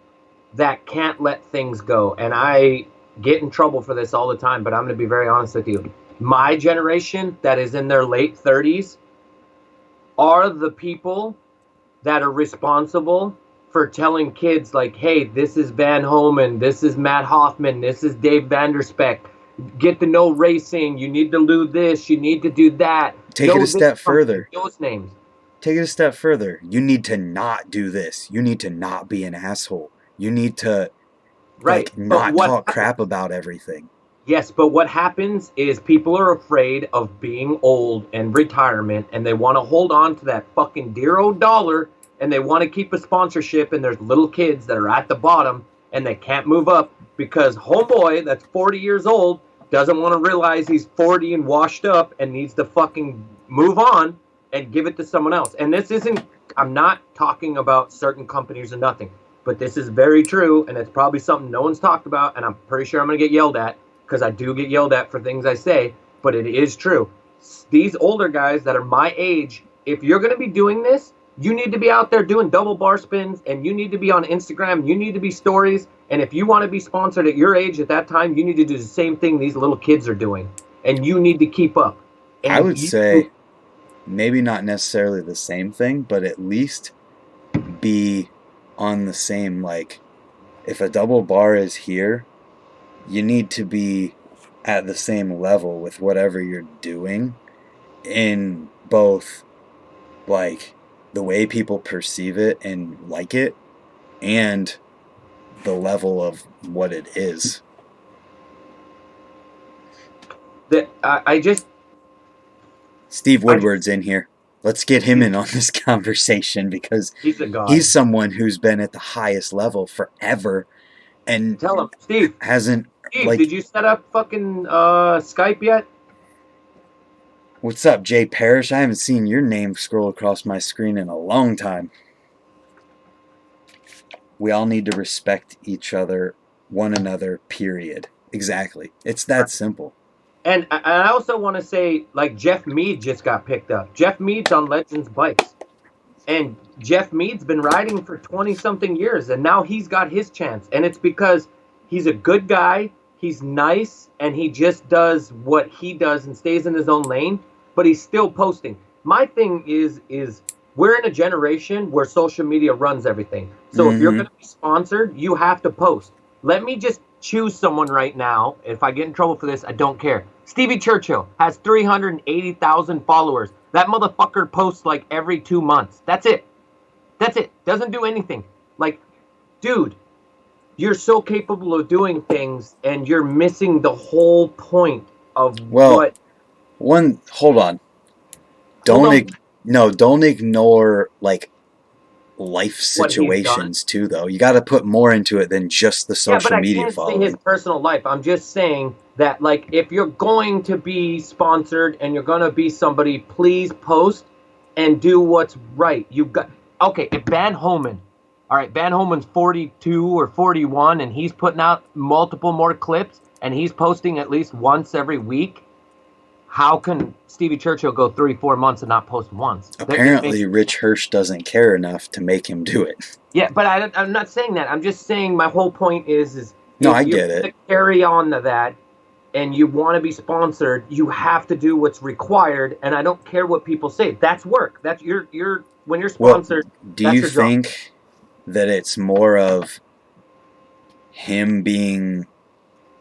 that can't let things go. And I get in trouble for this all the time, but I'm going to be very honest with you. My generation that is in their late 30s are the people that are responsible for telling kids like, hey, this is Van Homan, this is Matt Hoffman, this is Dave Vanderspeck. Get to know racing. You need to do this. You need to do that. Take it a step further. Those names. Take it a step further. You need to not do this. You need to not be an asshole. You need to Right. not talk crap about everything. Yes, but what happens is people are afraid of being old and retirement, and they want to hold on to that fucking dear old dollar, and they want to keep a sponsorship, and there's little kids that are at the bottom, and they can't move up because homeboy that's 40 years old doesn't want to realize he's 40 and washed up and needs to fucking move on and give it to someone else. And this isn't, I'm not talking about certain companies or nothing, but this is very true, and it's probably something no one's talked about, and I'm pretty sure I'm going to get yelled at because I do get yelled at for things I say, but it is true. These older guys that are my age, if you're going to be doing this, you need to be out there doing double bar spins, and you need to be on Instagram, you need to be stories, and if you want to be sponsored at your age at that time, you need to do the same thing these little kids are doing, and you need to keep up. And I would say maybe not necessarily the same thing, but at least be on the same, like, if a double bar is here, you need to be at the same level with whatever you're doing in both, like, the way people perceive it and like it and the level of what it is. I just Steve Woodward's in here. Let's get him He's in on this conversation because he's a he's god. someone who's been at the highest level forever and Tell him, Steve. hasn't Steve, like did you set up fucking Skype yet? what's up, Jay Parrish? I haven't seen your name scroll across my screen in a long time. We all need to respect each other, one another, period. Exactly. It's that simple. And I also want to say, like, Jeff Mead just got picked up. Jeff Mead's on Legends Bikes. And Jeff Mead's been riding for 20 something years, and now he's got his chance. And it's because he's a good guy, he's nice, and he just does what he does and stays in his own lane, but he's still posting. My thing is we're in a generation where social media runs everything. So if you're Mm-hmm. going to be sponsored, you have to post. Let me just choose someone right now. If I get in trouble for this, I don't care. Stevie Churchill has 380,000 followers. That motherfucker posts like every 2 months. That's it. That's it. Doesn't do anything. Like, dude, you're so capable of doing things and you're missing the whole point of Well, what. hold on. Hold Don't on. no, don't ignore like life What he's done. situations too though. You got to put more into it than just the Yeah, but social I media can't say his following. personal life. I'm just saying that, like, if you're going to be sponsored and you're going to be somebody, please post and do what's right. You've got, okay, if Van Homan, all right, Van Homan's 42 or 41 and he's putting out multiple more clips and he's posting at least once every week, how can Stevie Churchill go 3, 4 months and not post once? It makes Apparently Rich Hirsch doesn't care enough to make him do it. Yeah, but I'm not saying that. I'm just saying my whole point is No, if I you're get going it. to carry on to that and you want to be sponsored, you have to do what's required. And I don't care what people say. That's work. That's you're when you're Well, sponsored, do that's you your job. think that it's more of him being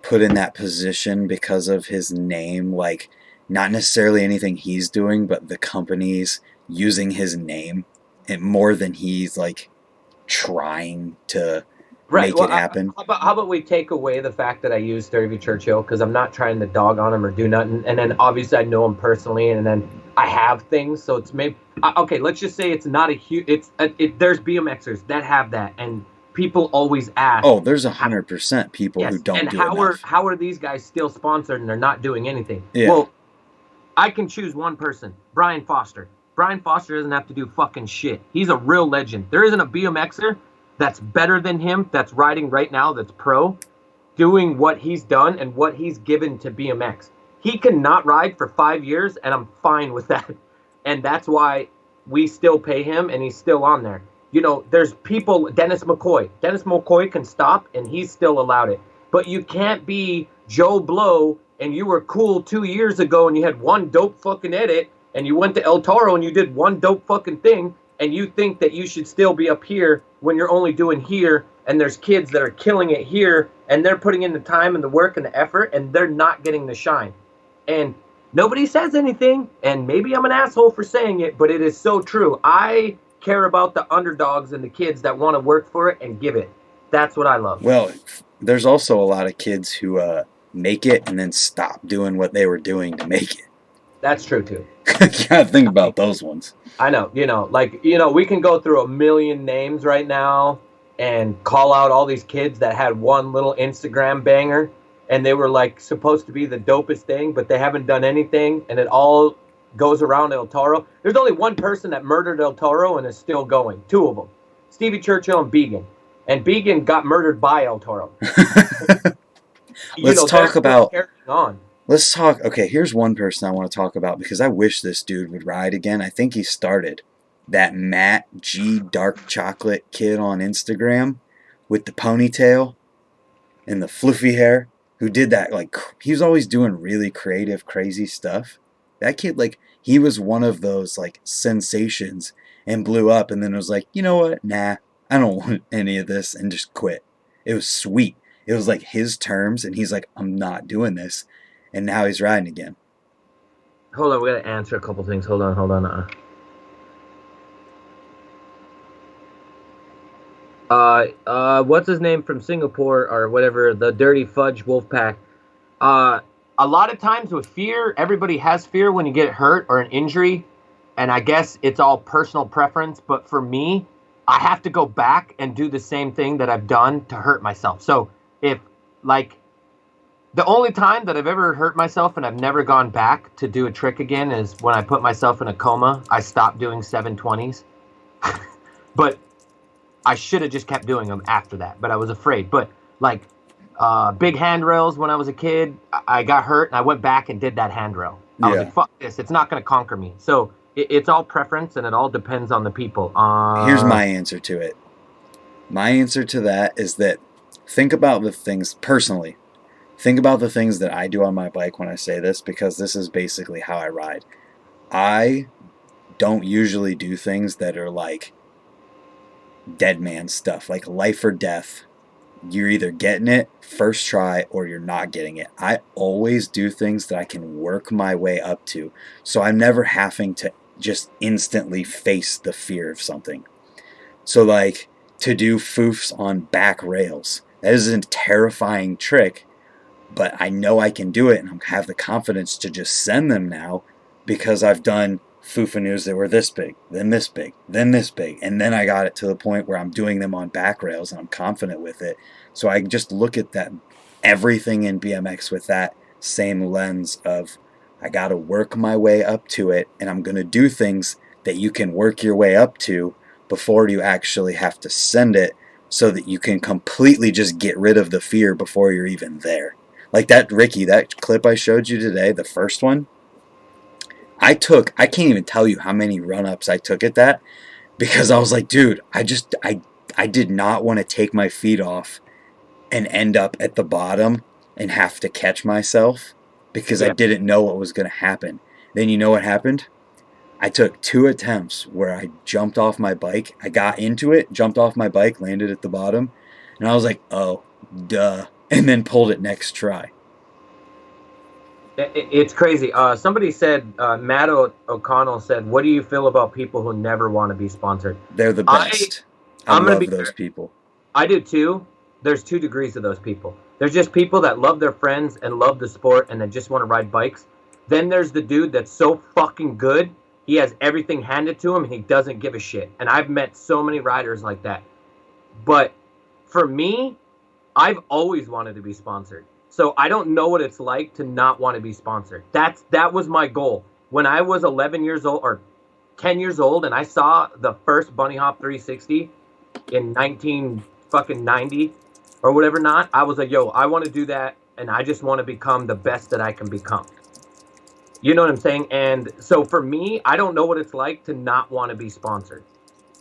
put in that position because of his name, like not necessarily anything he's doing, but the company's using his name and more than he's like trying to Right. make Well, it happen? how about we take away the fact that I use Stevie Churchill because I'm not trying to dog on him or do nothing. And then obviously I know him personally, and then I have things. So it's maybe okay. Let's just say it's not a huge. There's BMXers that have that, and people always ask, Oh, there's 100% people who yes. don't And do enough. how are these guys still sponsored and they're not doing anything? Yeah. Well, I can choose one person, Brian Foster. Brian Foster doesn't have to do fucking shit. He's a real legend. There isn't a BMXer that's better than him that's riding right now that's pro doing what he's done and what he's given to BMX. He cannot ride for 5 years and I'm fine with that. And that's why we still pay him and he's still on there. You know, there's people, Dennis McCoy. Dennis McCoy can stop and he's still allowed it. But you can't be Joe Blow and you were cool 2 years ago and you had one dope fucking edit and you went to El Toro and you did one dope fucking thing and you think that you should still be up here when you're only doing here and there's kids that are killing it here and they're putting in the time and the work and the effort and they're not getting the shine. And nobody says anything, and maybe I'm an asshole for saying it, but it is so true. I care about the underdogs and the kids that want to work for it and give it. That's what I love. Well, there's also a lot of kids who make it and then stop doing what they were doing to make it. That's true too. You gotta think I mean, about those ones. I know, we can go through a million names right now and call out all these kids that had one little Instagram banger and they were like supposed to be the dopest thing, but they haven't done anything and it all goes around El Toro. There's only one person that murdered El Toro and is still going. Two of them. Stevie Churchill and Began. And Began got murdered by El Toro. Let's They're talk still about. carrying on. Let's talk. Okay, here's one person I want to talk about because I wish this dude would ride again. I think he started that Matt G Dark Chocolate kid on Instagram with the ponytail and the floofy hair who did that. Like, he was always doing really creative, crazy stuff. That kid, like, he was one of those, like, sensations and blew up and then was like, you know what? Nah, I don't want any of this and just quit. It was sweet. It was like his terms, and he's like, I'm not doing this. And now he's riding again. Hold on, we gotta answer a couple things. Hold on, hold on. What's his name from Singapore or whatever? The Dirty Fudge Wolfpack. Uh, a lot of times with fear, everybody has fear when you get hurt or an injury, and I guess it's all personal preference, but for me, I have to go back and do the same thing that I've done to hurt myself. So if like the only time that I've ever hurt myself and I've never gone back to do a trick again is when I put myself in a coma. I stopped doing 720s, but I should have just kept doing them after that, but I was afraid. But like big handrails when I was a kid, I got hurt and I went back and did that handrail. I was like, Yeah. fuck this, it's not going to conquer me. So it's all preference and it all depends on the people. Here's my answer to it. My answer to that is that think about the things personally. Think about the things that I do on my bike when I say this, because this is basically how I ride. I don't usually do things that are like dead man stuff, like life or death. You're either getting it first try or you're not getting it. I always do things that I can work my way up to. So I'm never having to just instantly face the fear of something. So, like, to do foofs on back rails, that is a terrifying trick, but I know I can do it and I have the confidence to just send them now because I've done Fufanoos that were this big, then this big, then this big, and then I got it to the point where I'm doing them on back rails and I'm confident with it. So I just look at that everything in BMX with that same lens of I got to work my way up to it, and I'm going to do things that you can work your way up to before you actually have to send it, so that you can completely just get rid of the fear before you're even there. Like that Ricky, that clip I showed you today, the first one, I can't even tell you how many run ups I took at that, because I was like, dude, I did not want to take my feet off and end up at the bottom and have to catch myself because I Yeah. didn't know what was going to happen. Then you know what happened? I took 2 attempts where I jumped off my bike. I got into it, jumped off my bike, landed at the bottom, and I was like, oh, duh, and then pulled it next try. It's crazy. Somebody said, Matt O'Connell said, "What do you feel about people who never want to be sponsored?" They're the I best. I I'm gonna love be those fair. people. I do too. There's two degrees of those people. There's just people that love their friends and love the sport and that just want to ride bikes. Then there's the dude that's so fucking good. He has everything handed to him and he doesn't give a shit. And I've met so many riders like that. But for me, I've always wanted to be sponsored. So I don't know what it's like to not want to be sponsored. That was my goal. When I was 11 years old or 10 years old and I saw the first Bunny Hop 360 in 19 fucking 90 or whatever not, I was like, yo, I want to do that and I just want to become the best that I can become. You know what I'm saying? And so for me, I don't know what it's like to not want to be sponsored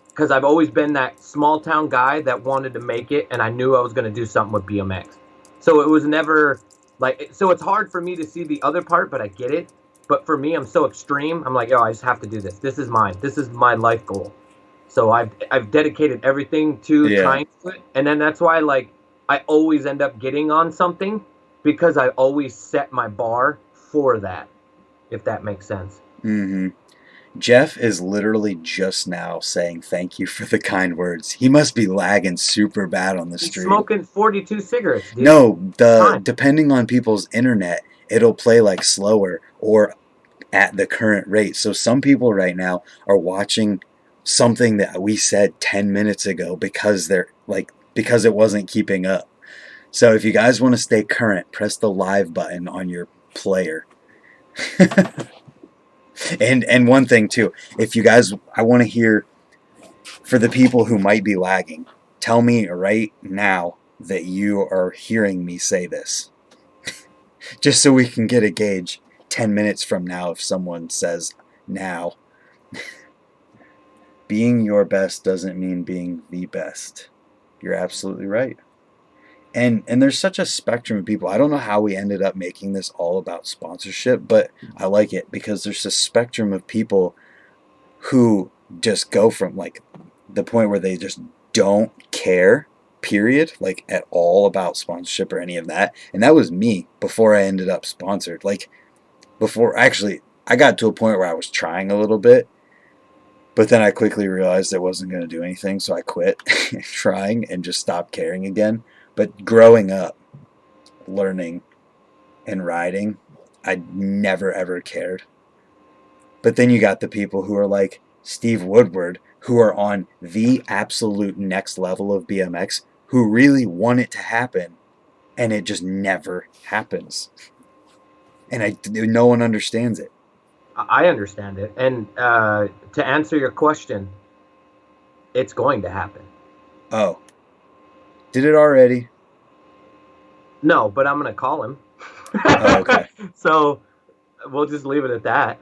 because I've always been that small town guy that wanted to make it, and I knew I was going to do something with BMX. So it was never like, so it's hard for me to see the other part, but I get it. But for me, I'm so extreme. I'm like, yo, I just have to do this. This is mine. This is my life goal. So I've dedicated everything to Yeah. trying to it, and then that's why like I always end up getting on something because I always set my bar for that. If that makes sense. Mm-hmm. Jeff is literally just now saying thank you for the kind words. He must be lagging super bad on the He's stream. smoking 42 cigarettes, dude. No, the Fine. depending on people's internet, it'll play like slower or at the current rate. So some people right now are watching something that we said 10 minutes ago because they're like because it wasn't keeping up. So if you guys want to stay current, press the live button on your player. And one thing too, if you guys I want to hear for the people who might be lagging, tell me right now that you are hearing me say this. Just so we can get a gauge 10 minutes from now if someone says now. Being your best doesn't mean being the best. You're absolutely right. And there's such a spectrum of people. I don't know how we ended up making this all about sponsorship, but I like it because there's a spectrum of people who just go from like the point where they just don't care, period, like at all about sponsorship or any of that. And that was me before I ended up sponsored. Like before, actually, I got to a point where I was trying a little bit, but then I quickly realized I wasn't going to do anything, so I quit trying and just stopped caring again. But growing up, learning and riding, I never ever cared. But then you got the people who are like Steve Woodward, who are on the absolute next level of BMX, who really want it to happen, and it just never happens. And no one understands it. I understand it. And to answer your question, it's going to happen. Oh, did it already? No, but I'm going to call him. Oh, okay. So we'll just leave it at that.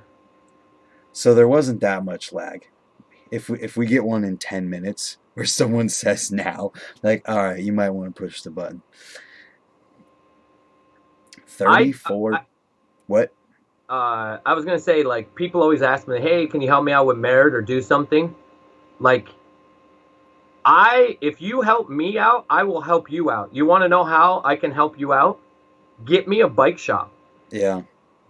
So there wasn't that much lag. If we get one in 10 minutes where someone says now, like, all right, you might want to push the button. I, 34. What? I was going to say, like, people always ask me, hey, can you help me out with merit or do something? Like, if you help me out, I will help you out. You want to know how I can help you out? Get me a bike shop. Yeah.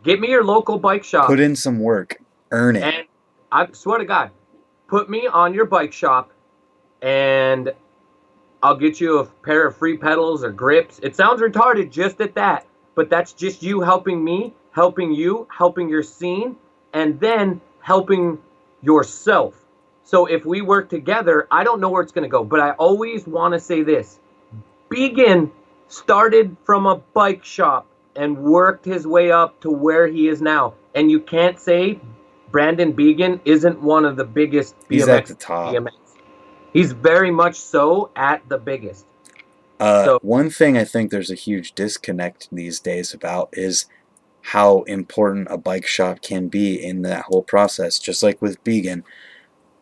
Get me your local bike shop. Put in some work. Earn it. And I swear to God, put me on your bike shop and I'll get you a pair of free pedals or grips. It sounds retarded just at that, but that's just you helping me, helping you, helping your scene, and then helping yourself. So if we work together, I don't know where it's going to go, but I always want to say this. Begin started from a bike shop and worked his way up to where he is now. And you can't say Brandon Began isn't one of the biggest He's at the top. BMX. He's very much so at the biggest. One thing I think there's a huge disconnect these days about is how important a bike shop can be in that whole process. Just like with Began,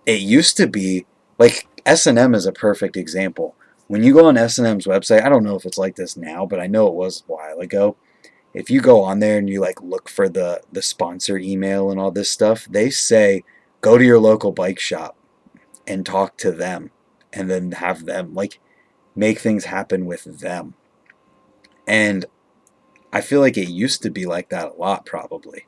it used to be like S&M is a perfect example. When you go on S&M's website, I don't know if it's like this now, but I know it was a while ago. If you go on there and you like look for the sponsor email and all this stuff, they say go to your local bike shop and talk to them and then have them like make things happen with them. And I feel like it used to be like that a lot probably.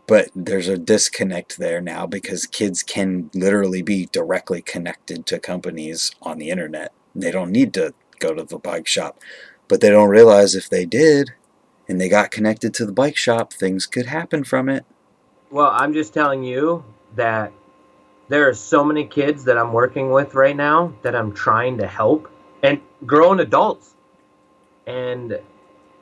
But there's a disconnect there now because kids can literally be directly connected to companies on the internet. They don't need to go to the bike shop. But they don't realize if they did and they got connected to the bike shop, things could happen from it. Well, I'm just telling you that there are so many kids that I'm working with right now that I'm trying to help and grown adults. And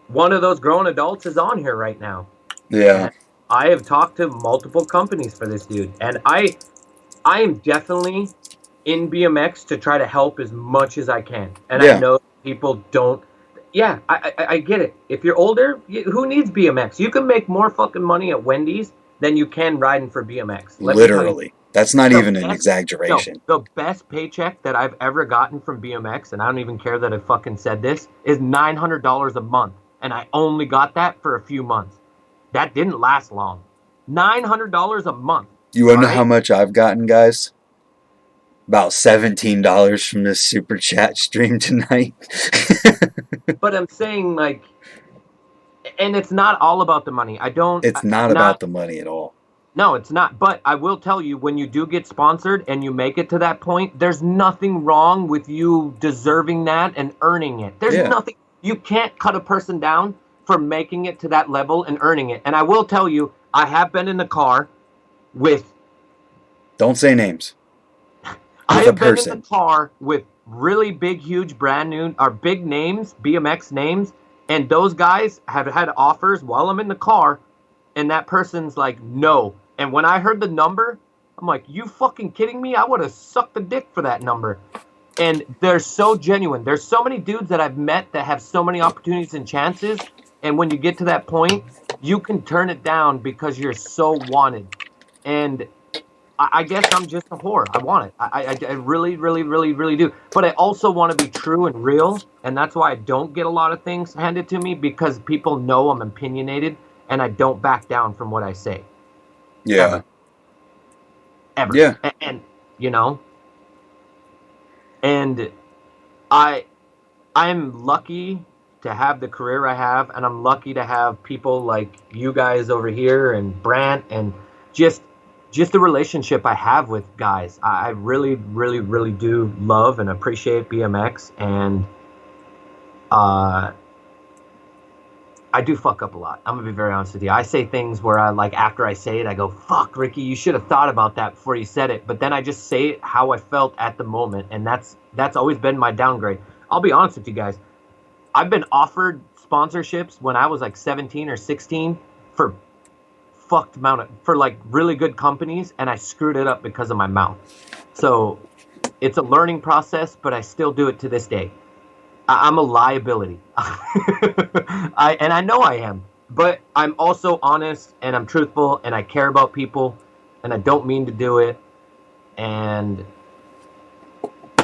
one of those grown adults is on here right now. Yeah. And I have talked to multiple companies for this dude. And I am definitely in BMX to try to help as much as I can. And I Yeah. know people don't. Yeah, I get it. If you're older, who needs BMX? You can make more fucking money at Wendy's than you can riding for BMX. Let me tell you, Literally. That's not the even an best, no, exaggeration. the best paycheck that I've ever gotten from BMX, and I don't even care that I fucking said this, is $900 a month. And I only got that for a few months. That didn't last long. $900 a month. You want All to know how right. much I've gotten, guys? About $17 from this super chat stream tonight. But I'm saying, like, and it's not all about the money. It's not I'm not, about the money at all. no, it's not. But I will tell you, when you do get sponsored and you make it to that point, there's nothing wrong with you deserving that and earning it. There's Yeah. nothing, you can't cut a person down for making it to that level and earning it. And I will tell you, I have been in the car with, Don't say names. I With a have been in the person. car with really big, huge, brand new, or big names, BMX names, and those guys have had offers while I'm in the car, and that person's like, no. And when I heard the number, I'm like, you fucking kidding me? I would have sucked the dick for that number. And they're so genuine. There's so many dudes that I've met that have so many opportunities and chances, and when you get to that point, you can turn it down because you're so wanted. And I guess I'm just a whore. I want it. I really, really, really, really do. But I also want to be true and real. And that's why I don't get a lot of things handed to me, because people know I'm opinionated and I don't back down from what I say. Yeah. Ever. Ever. Yeah. And you know, and I I'm lucky to have the career I have, and I'm lucky to have people like you guys over here and Brant, and just the relationship I have with guys. I really, really, really do love and appreciate BMX, and uh, I do fuck up a lot. I'm gonna be very honest with you. I say things where I like after I say it, I go, "Fuck, Ricky, you should have thought about that before you said it." But then I just say it how I felt at the moment, and that's always been my downgrade. I'll be honest with you guys. I've been offered sponsorships when I was like 17 or 16 for fucked amount of for like really good companies, and I screwed it up because of my mouth. So it's a learning process, but I still do it to this day. I'm a liability. I know I am, but I'm also honest and I'm truthful and I care about people and I don't mean to do it. And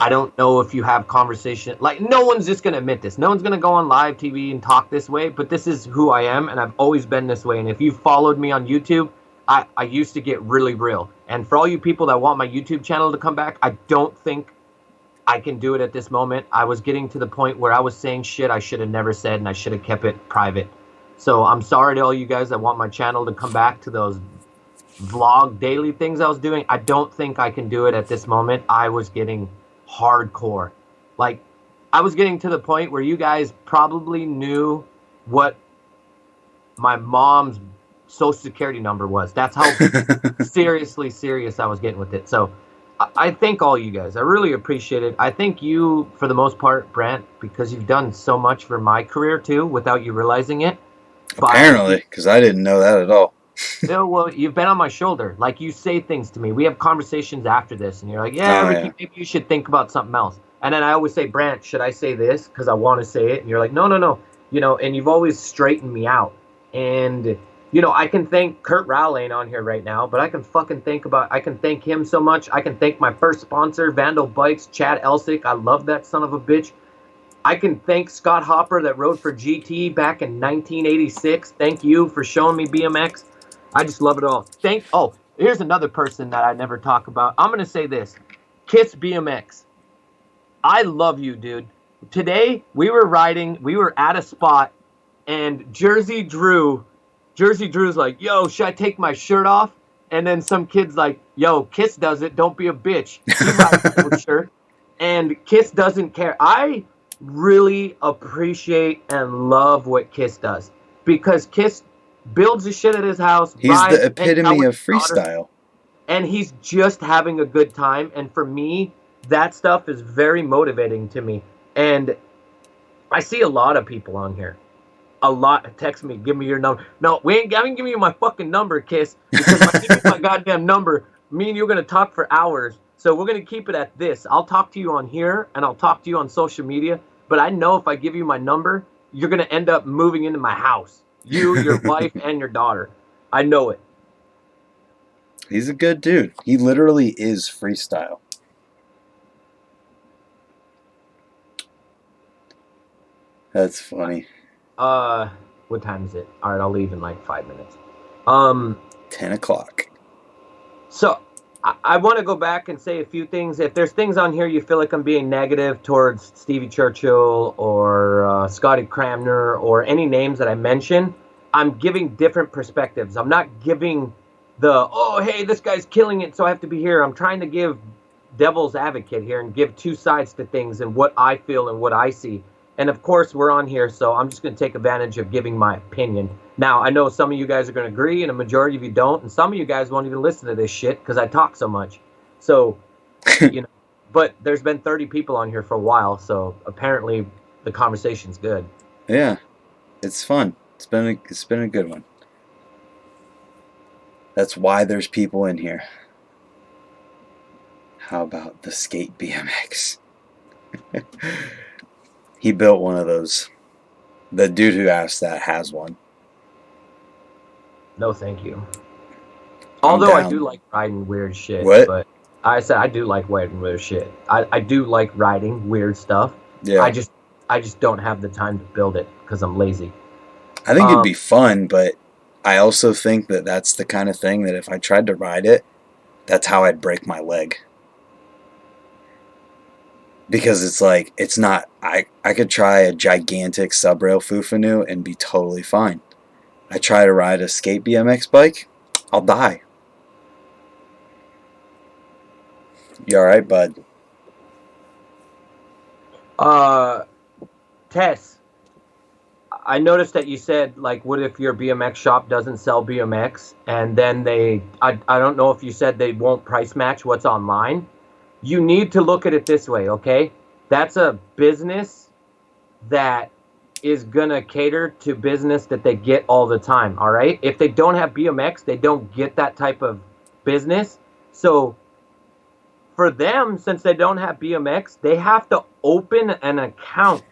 I don't know if you have conversation like no one's just gonna admit this. No one's gonna go on live TV and talk this way, but this is who I am and I've always been this way. And if you followed me on YouTube, I used to get really real. And for all you people that want my YouTube channel to come back, I don't think I can do it at this moment. I was getting to the point where I was saying shit I should have never said and I should have kept it private. So I'm sorry to all you guys that want my channel to come back to those vlog daily things I was doing. I don't think I can do it at this moment. I was getting hardcore. Like I was getting to the point where you guys probably knew what my mom's social security number was. That's how seriously serious I was getting with it. So I thank all you guys. I really appreciate it. I thank you for the most part, Brant, because you've done so much for my career too without you realizing it. By Apparently, because I didn't know that at all. oh, well, you've been on my shoulder. Like you say things to me. We have conversations after this, and you're like, "Yeah, Oh Ricky, yeah. maybe you should think about something else." And then I always say, "Brant, should I say this? Because I want to say it." And you're like, "No, no, no." You know, and you've always straightened me out. And you know, I can thank Kurt Rowley ain't on here right now, but I can fucking I can thank him so much. I can thank my first sponsor, Vandal Bikes, Chad Elsick. I love that son of a bitch. I can thank Scott Hopper that rode for GT back in 1986. Thank you for showing me BMX. I just love it all. Here's another person that I never talk about. I'm going to say this. Kiss BMX. I love you, dude. Today we were at a spot and Jersey Drew's like, "Yo, should I take my shirt off?" And then some kid's like, "Yo, Kiss does it. Don't be a bitch." He rides no shirt and Kiss doesn't care. I really appreciate and love what Kiss does because Kiss builds the shit at his house, He's the rides, hangs out epitome with of his daughter, freestyle. and he's just having a good time. And for me, that stuff is very motivating to me. And I see a lot of people on here. A lot text me, give me your number. No, I ain't giving you my fucking number, Kiss, because if I give you my goddamn number, me and you're gonna talk for hours. So we're gonna keep it at this. I'll talk to you on here and I'll talk to you on social media. But I know if I give you my number, you're gonna end up moving into my house. You, your wife, and your daughter. I know it. He's a good dude. He literally is freestyle. That's funny. What time is it? All right, I'll leave in like 5 minutes. Um, 10 o'clock. So I want to go back and say a few things. If there's things on here you feel like I'm being negative towards Stevie Churchill or Scotty Cramner or any names that I mention, I'm giving different perspectives. I'm not giving oh, hey, this guy's killing it, so I have to be here. I'm trying to give devil's advocate here and give two sides to things and what I feel and what I see. And of course, we're on here, so I'm just going to take advantage of giving my opinion. Now, I know some of you guys are going to agree, and a majority of you don't, and some of you guys won't even listen to this shit because I talk so much. So, you know, but there's been 30 people on here for a while, so apparently the conversation's good. Yeah, it's fun. It's been a good one. That's why there's people in here. How about the skate BMX? He built one of those. The dude who asked that has one. No, thank you. I'm Although I do down. like riding weird shit, What? but I said I do like riding weird shit. I do like riding weird stuff. I Yeah. just I just don't have the time to build it because I'm lazy. I think it'd Um, be fun, but I also think that that's the kind of thing that if I tried to ride it, that's how I'd break my leg. Because it's like, it's not, I could try a gigantic subrail Fufanu and be totally fine. I try to ride a skate BMX bike, I'll die. You alright, bud? uh, Tess, I noticed that you said, like, what if your BMX shop doesn't sell BMX, and then I don't know if you said they won't price match what's online. You need to look at it this way, okay? That's a business that is gonna cater to business that they get all the time, all right? If they don't have BMX, they don't get that type of business. So for them, since they don't have BMX, they have to open an account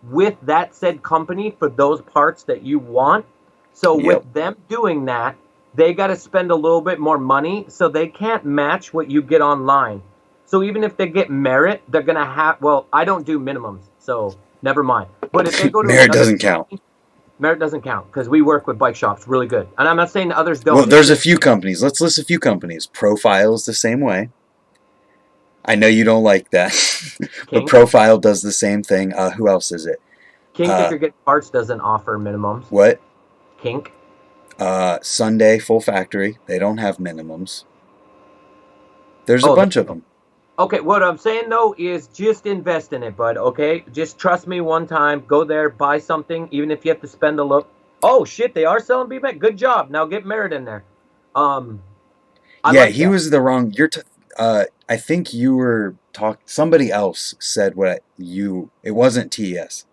with that said company for those parts that you want. So Yep. with them doing that, they got to spend a little bit more money, so they can't match what you get online. So even if they get merit, they're going to have, well, I don't do minimums, so never mind. But if they go to Merit another doesn't count. company, merit doesn't count because we work with bike shops really good. And I'm not saying others Well, don't. It's there's a just few companies. Let's list a few companies. Profile's the same way. I know you don't like that, but Kink. Profile does the same thing. Who else is it? Kink, if Uh, you're getting parts, doesn't offer minimums. what? Kink. Sunday Full Factory. They don't have minimums. There's a Oh, there bunch you of go. them. Okay, what I'm saying though is just invest in it, bud. Okay, just trust me one time. Go there, buy something, even if you have to spend a look. Oh shit, they are selling BMX. Good job. Now get Merritt in there. Um, I Yeah, like he that. was the wrong. I think you were talk. Somebody else said what you. It wasn't TS.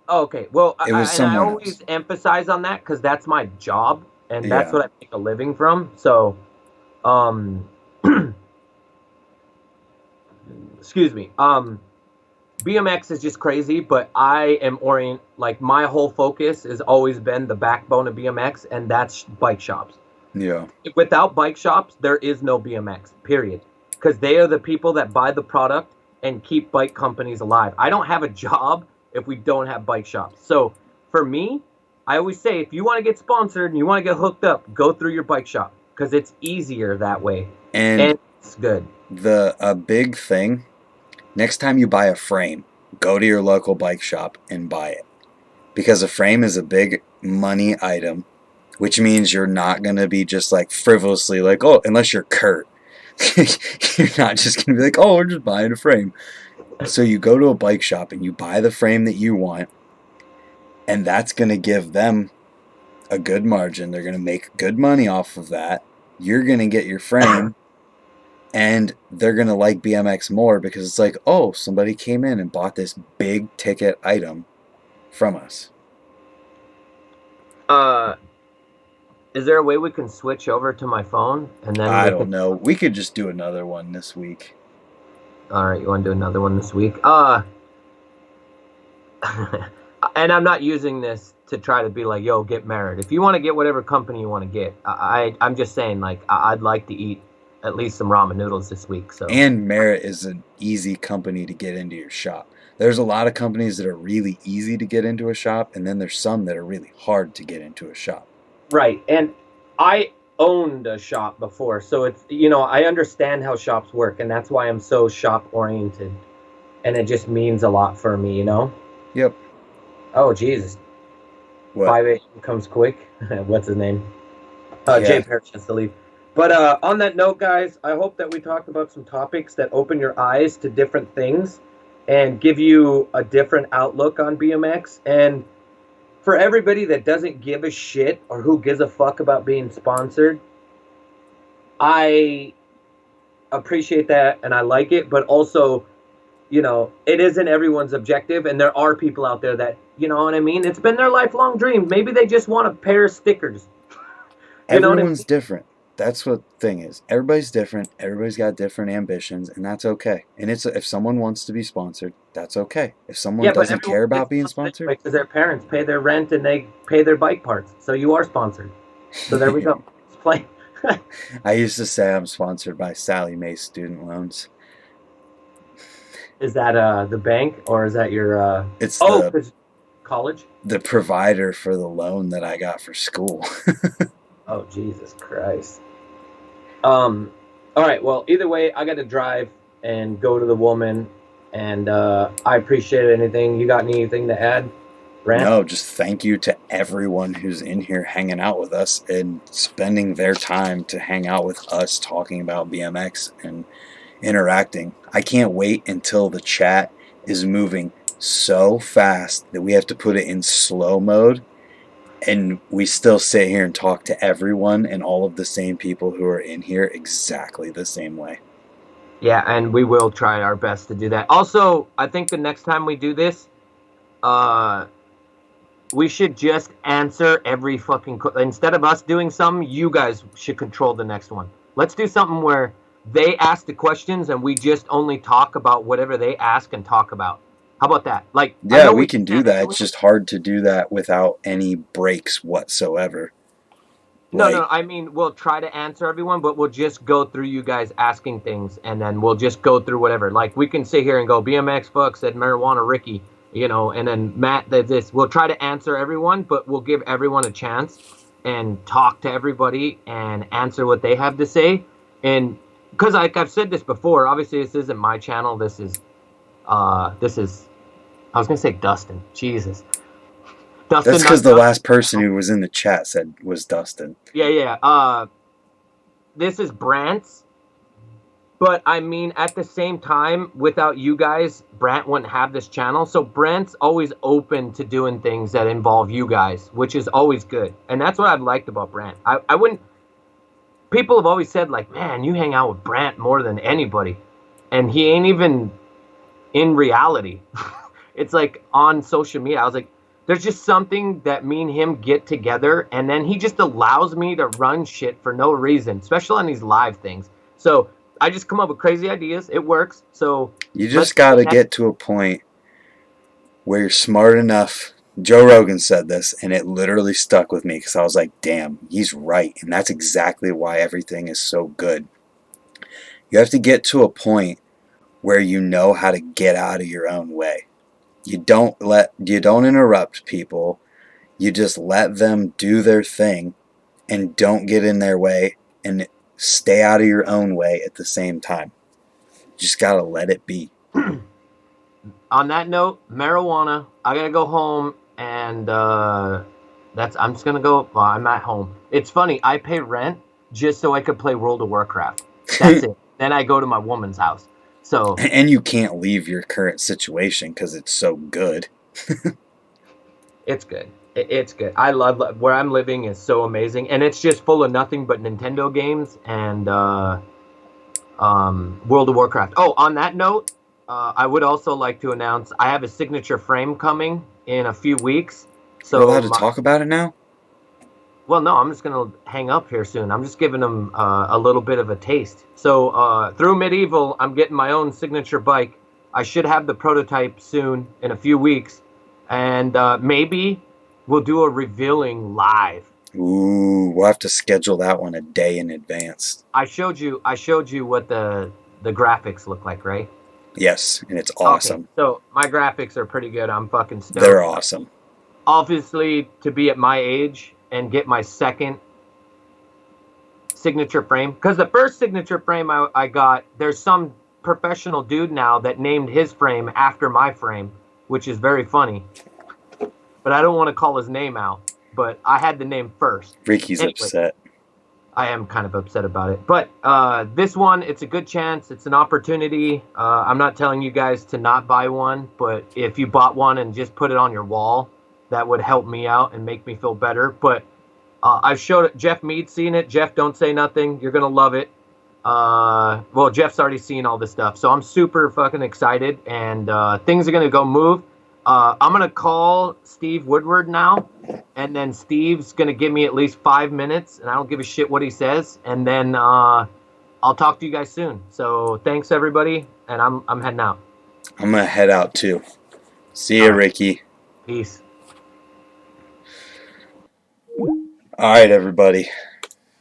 Oh, okay, well, It was and I someone else. always emphasize on that because that's my job and that's Yeah. what I make a living from. So, um, excuse me. BMX is just crazy, but I am like my whole focus has always been the backbone of BMX, and that's bike shops. Yeah. Without bike shops, there is no BMX, period. Because they are the people that buy the product and keep bike companies alive. I don't have a job if we don't have bike shops. So for me, I always say if you want to get sponsored and you want to get hooked up, go through your bike shop because it's easier that way. And And it's good. the a big thing. Next time you buy a frame, go to your local bike shop and buy it because a frame is a big money item, which means you're not gonna be just like frivolously like, oh, unless you're Kurt. You're not just gonna be like, oh, we're just buying a frame. So you go to a bike shop and you buy the frame that you want, and that's gonna give them a good margin. They're gonna make good money off of that. You're gonna get your frame, and they're gonna like BMX more because it's like, oh, somebody came in and bought this big ticket item from us. Uh, is there a way we can switch over to my phone and then I we can? don't know. We could just do another one this week. All right, you want to do another one this week? And I'm not using this to try to be like, yo, get married. If you want to get whatever company you want to get, I'm just saying, like, I'd like to eat at least some ramen noodles this week. So, And Merit is an easy company to get into your shop. There's a lot of companies that are really easy to get into a shop, and then there's some that are really hard to get into a shop. right. And I owned a shop before. So it's, I understand how shops work. And that's why I'm so shop oriented. And it just means a lot for me. Yep. Oh, Jesus. What? 5 a.m. comes quick. What's his name? Jay Yeah. Parrish has to leave. But on that note, guys, I hope that we talked about some topics that open your eyes to different things and give you a different outlook on BMX. And for everybody that doesn't give a shit or who gives a fuck about being sponsored, I appreciate that and I like it. But also, it isn't everyone's objective. And there are people out there that, you know what I mean? It's been their lifelong dream. Maybe they just want a pair of stickers. You know what I Everyone's mean? different. That's what the thing is. Everybody's different. Everybody's got different ambitions, and that's okay. And it's if someone wants to be sponsored, that's okay. If someone Yeah, but doesn't everyone care gets about being sponsored sponsored, anyway because their parents pay their rent and they pay their bike parts. So you are sponsored. So there we go. It's plain. I used to say I'm sponsored by Sally Mae Student Loans. Is that the bank or is that your It's oh, cause college? the provider for the loan that I got for school. Oh, Jesus Christ. Um all right, well, either way, I got to drive and go to the woman and I appreciate anything. You got anything to add, Brant? No, just thank you to everyone who's in here hanging out with us and spending their time to hang out with us talking about BMX and interacting. I can't wait until the chat is moving so fast that we have to put it in slow mode, and we still sit here and talk to everyone and all of the same people who are in here exactly the same way. Yeah, and we will try our best to do that. Also, I think the next time we do this, uh, we should just answer every instead of us doing something, you guys should control the next one. Let's do something where they ask the questions and we just only talk about whatever they ask and talk about. How about that? Like, I Yeah, know we we did can do that that. It's earlier. just hard to do that without any breaks whatsoever. No, no, Like, I mean, we'll try to answer everyone, but we'll just go through you guys asking things, and then we'll just go through whatever. Like, we can sit here and go, BMX fuck said marijuana Ricky, and then Matt did this. We'll try to answer everyone, but we'll give everyone a chance and talk to everybody and answer what they have to say. And because, like I've said this before, obviously this isn't my channel. This is, I was gonna say Dustin. Jesus, that's Dustin, because not the last Dustin's person channel. who was in the chat said was Dustin. Yeah, yeah. This is Brant's. But I mean, at the same time, without you guys, Brant wouldn't have this channel. So Brant's always open to doing things that involve you guys, which is always good. And that's what I've liked about Brant. I wouldn't, people have always said, like, man, you hang out with Brant more than anybody. And he ain't even in reality. It's like on social media. I was like, there's just something that me and him get together, and then he just allows me to run shit for no reason, especially on these live things. So I just come up with crazy ideas. It works. So You let's just do got it to next. get to a point where you're smart enough. Joe Rogan said this, and it literally stuck with me because I was like, damn, he's right. And that's exactly why everything is so good. You have to get to a point where you know how to get out of your own way. You don't interrupt people. You just let them do their thing and don't get in their way and stay out of your own way at the same time. You just got to let it be. On that note, marijuana. I gotta go home, and that's. I'm just gonna go. Well, I'm at home. It's funny. I pay rent just so I could play World of Warcraft. That's it. Then I go to my woman's house. So And you can't leave your current situation because it's so good. it's good. It's good. I love where I'm living is so amazing, and it's just full of nothing but Nintendo games and World of Warcraft. Oh, on that note, I would also like to announce I have a signature frame coming in a few weeks. We're So allowed to talk about it now? well, no, I'm just gonna hang up here soon. I'm just giving them a little bit of a taste. So through Medieval, I'm getting my own signature bike. I should have the prototype soon in a few weeks, and maybe we'll do a revealing live. Ooh, we'll have to schedule that one a day in advance. I showed you what the graphics look like, right? Yes, and it's Okay, awesome. so my graphics are pretty good. I'm fucking They're stoked. awesome. Obviously, to be at my age and get my second signature frame, because the first signature frame I got, there's some professional dude now that named his frame after my frame, which is very funny. But I don't want to call his name out. But I had the name first. Ricky's Anyway, upset. I am kind of upset about it. But this one, it's a good chance. It's an opportunity. I'm not telling you guys to not buy one, but if you bought one and just put it on your wall, that would help me out and make me feel better. But I've showed it. Jeff Mead's seen it. Jeff, don't say nothing. You're going to love it. Well, Jeff's already seen all this stuff. So I'm super fucking excited. And things are going to go move. I'm going to call Steve Woodward now, and then Steve's gonna give me at least 5 minutes, and I don't give a shit what he says. And then I'll talk to you guys soon. So thanks everybody, and I'm heading out. I'm going to head out too. See All ya, right, Ricky. peace. All right, everybody.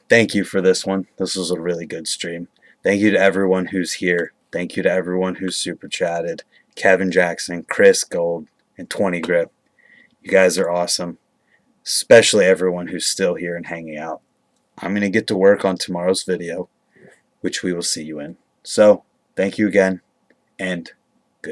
Thank you for this one. This was a really good stream. Thank you to everyone who's here. Thank you to everyone who's super chatted. Kevin Jackson, Chris Gold, and 20 Grip. You guys are awesome. Especially everyone who's still here and hanging out. I'm going to get to work on tomorrow's video, which we will see you in. So, thank you again, and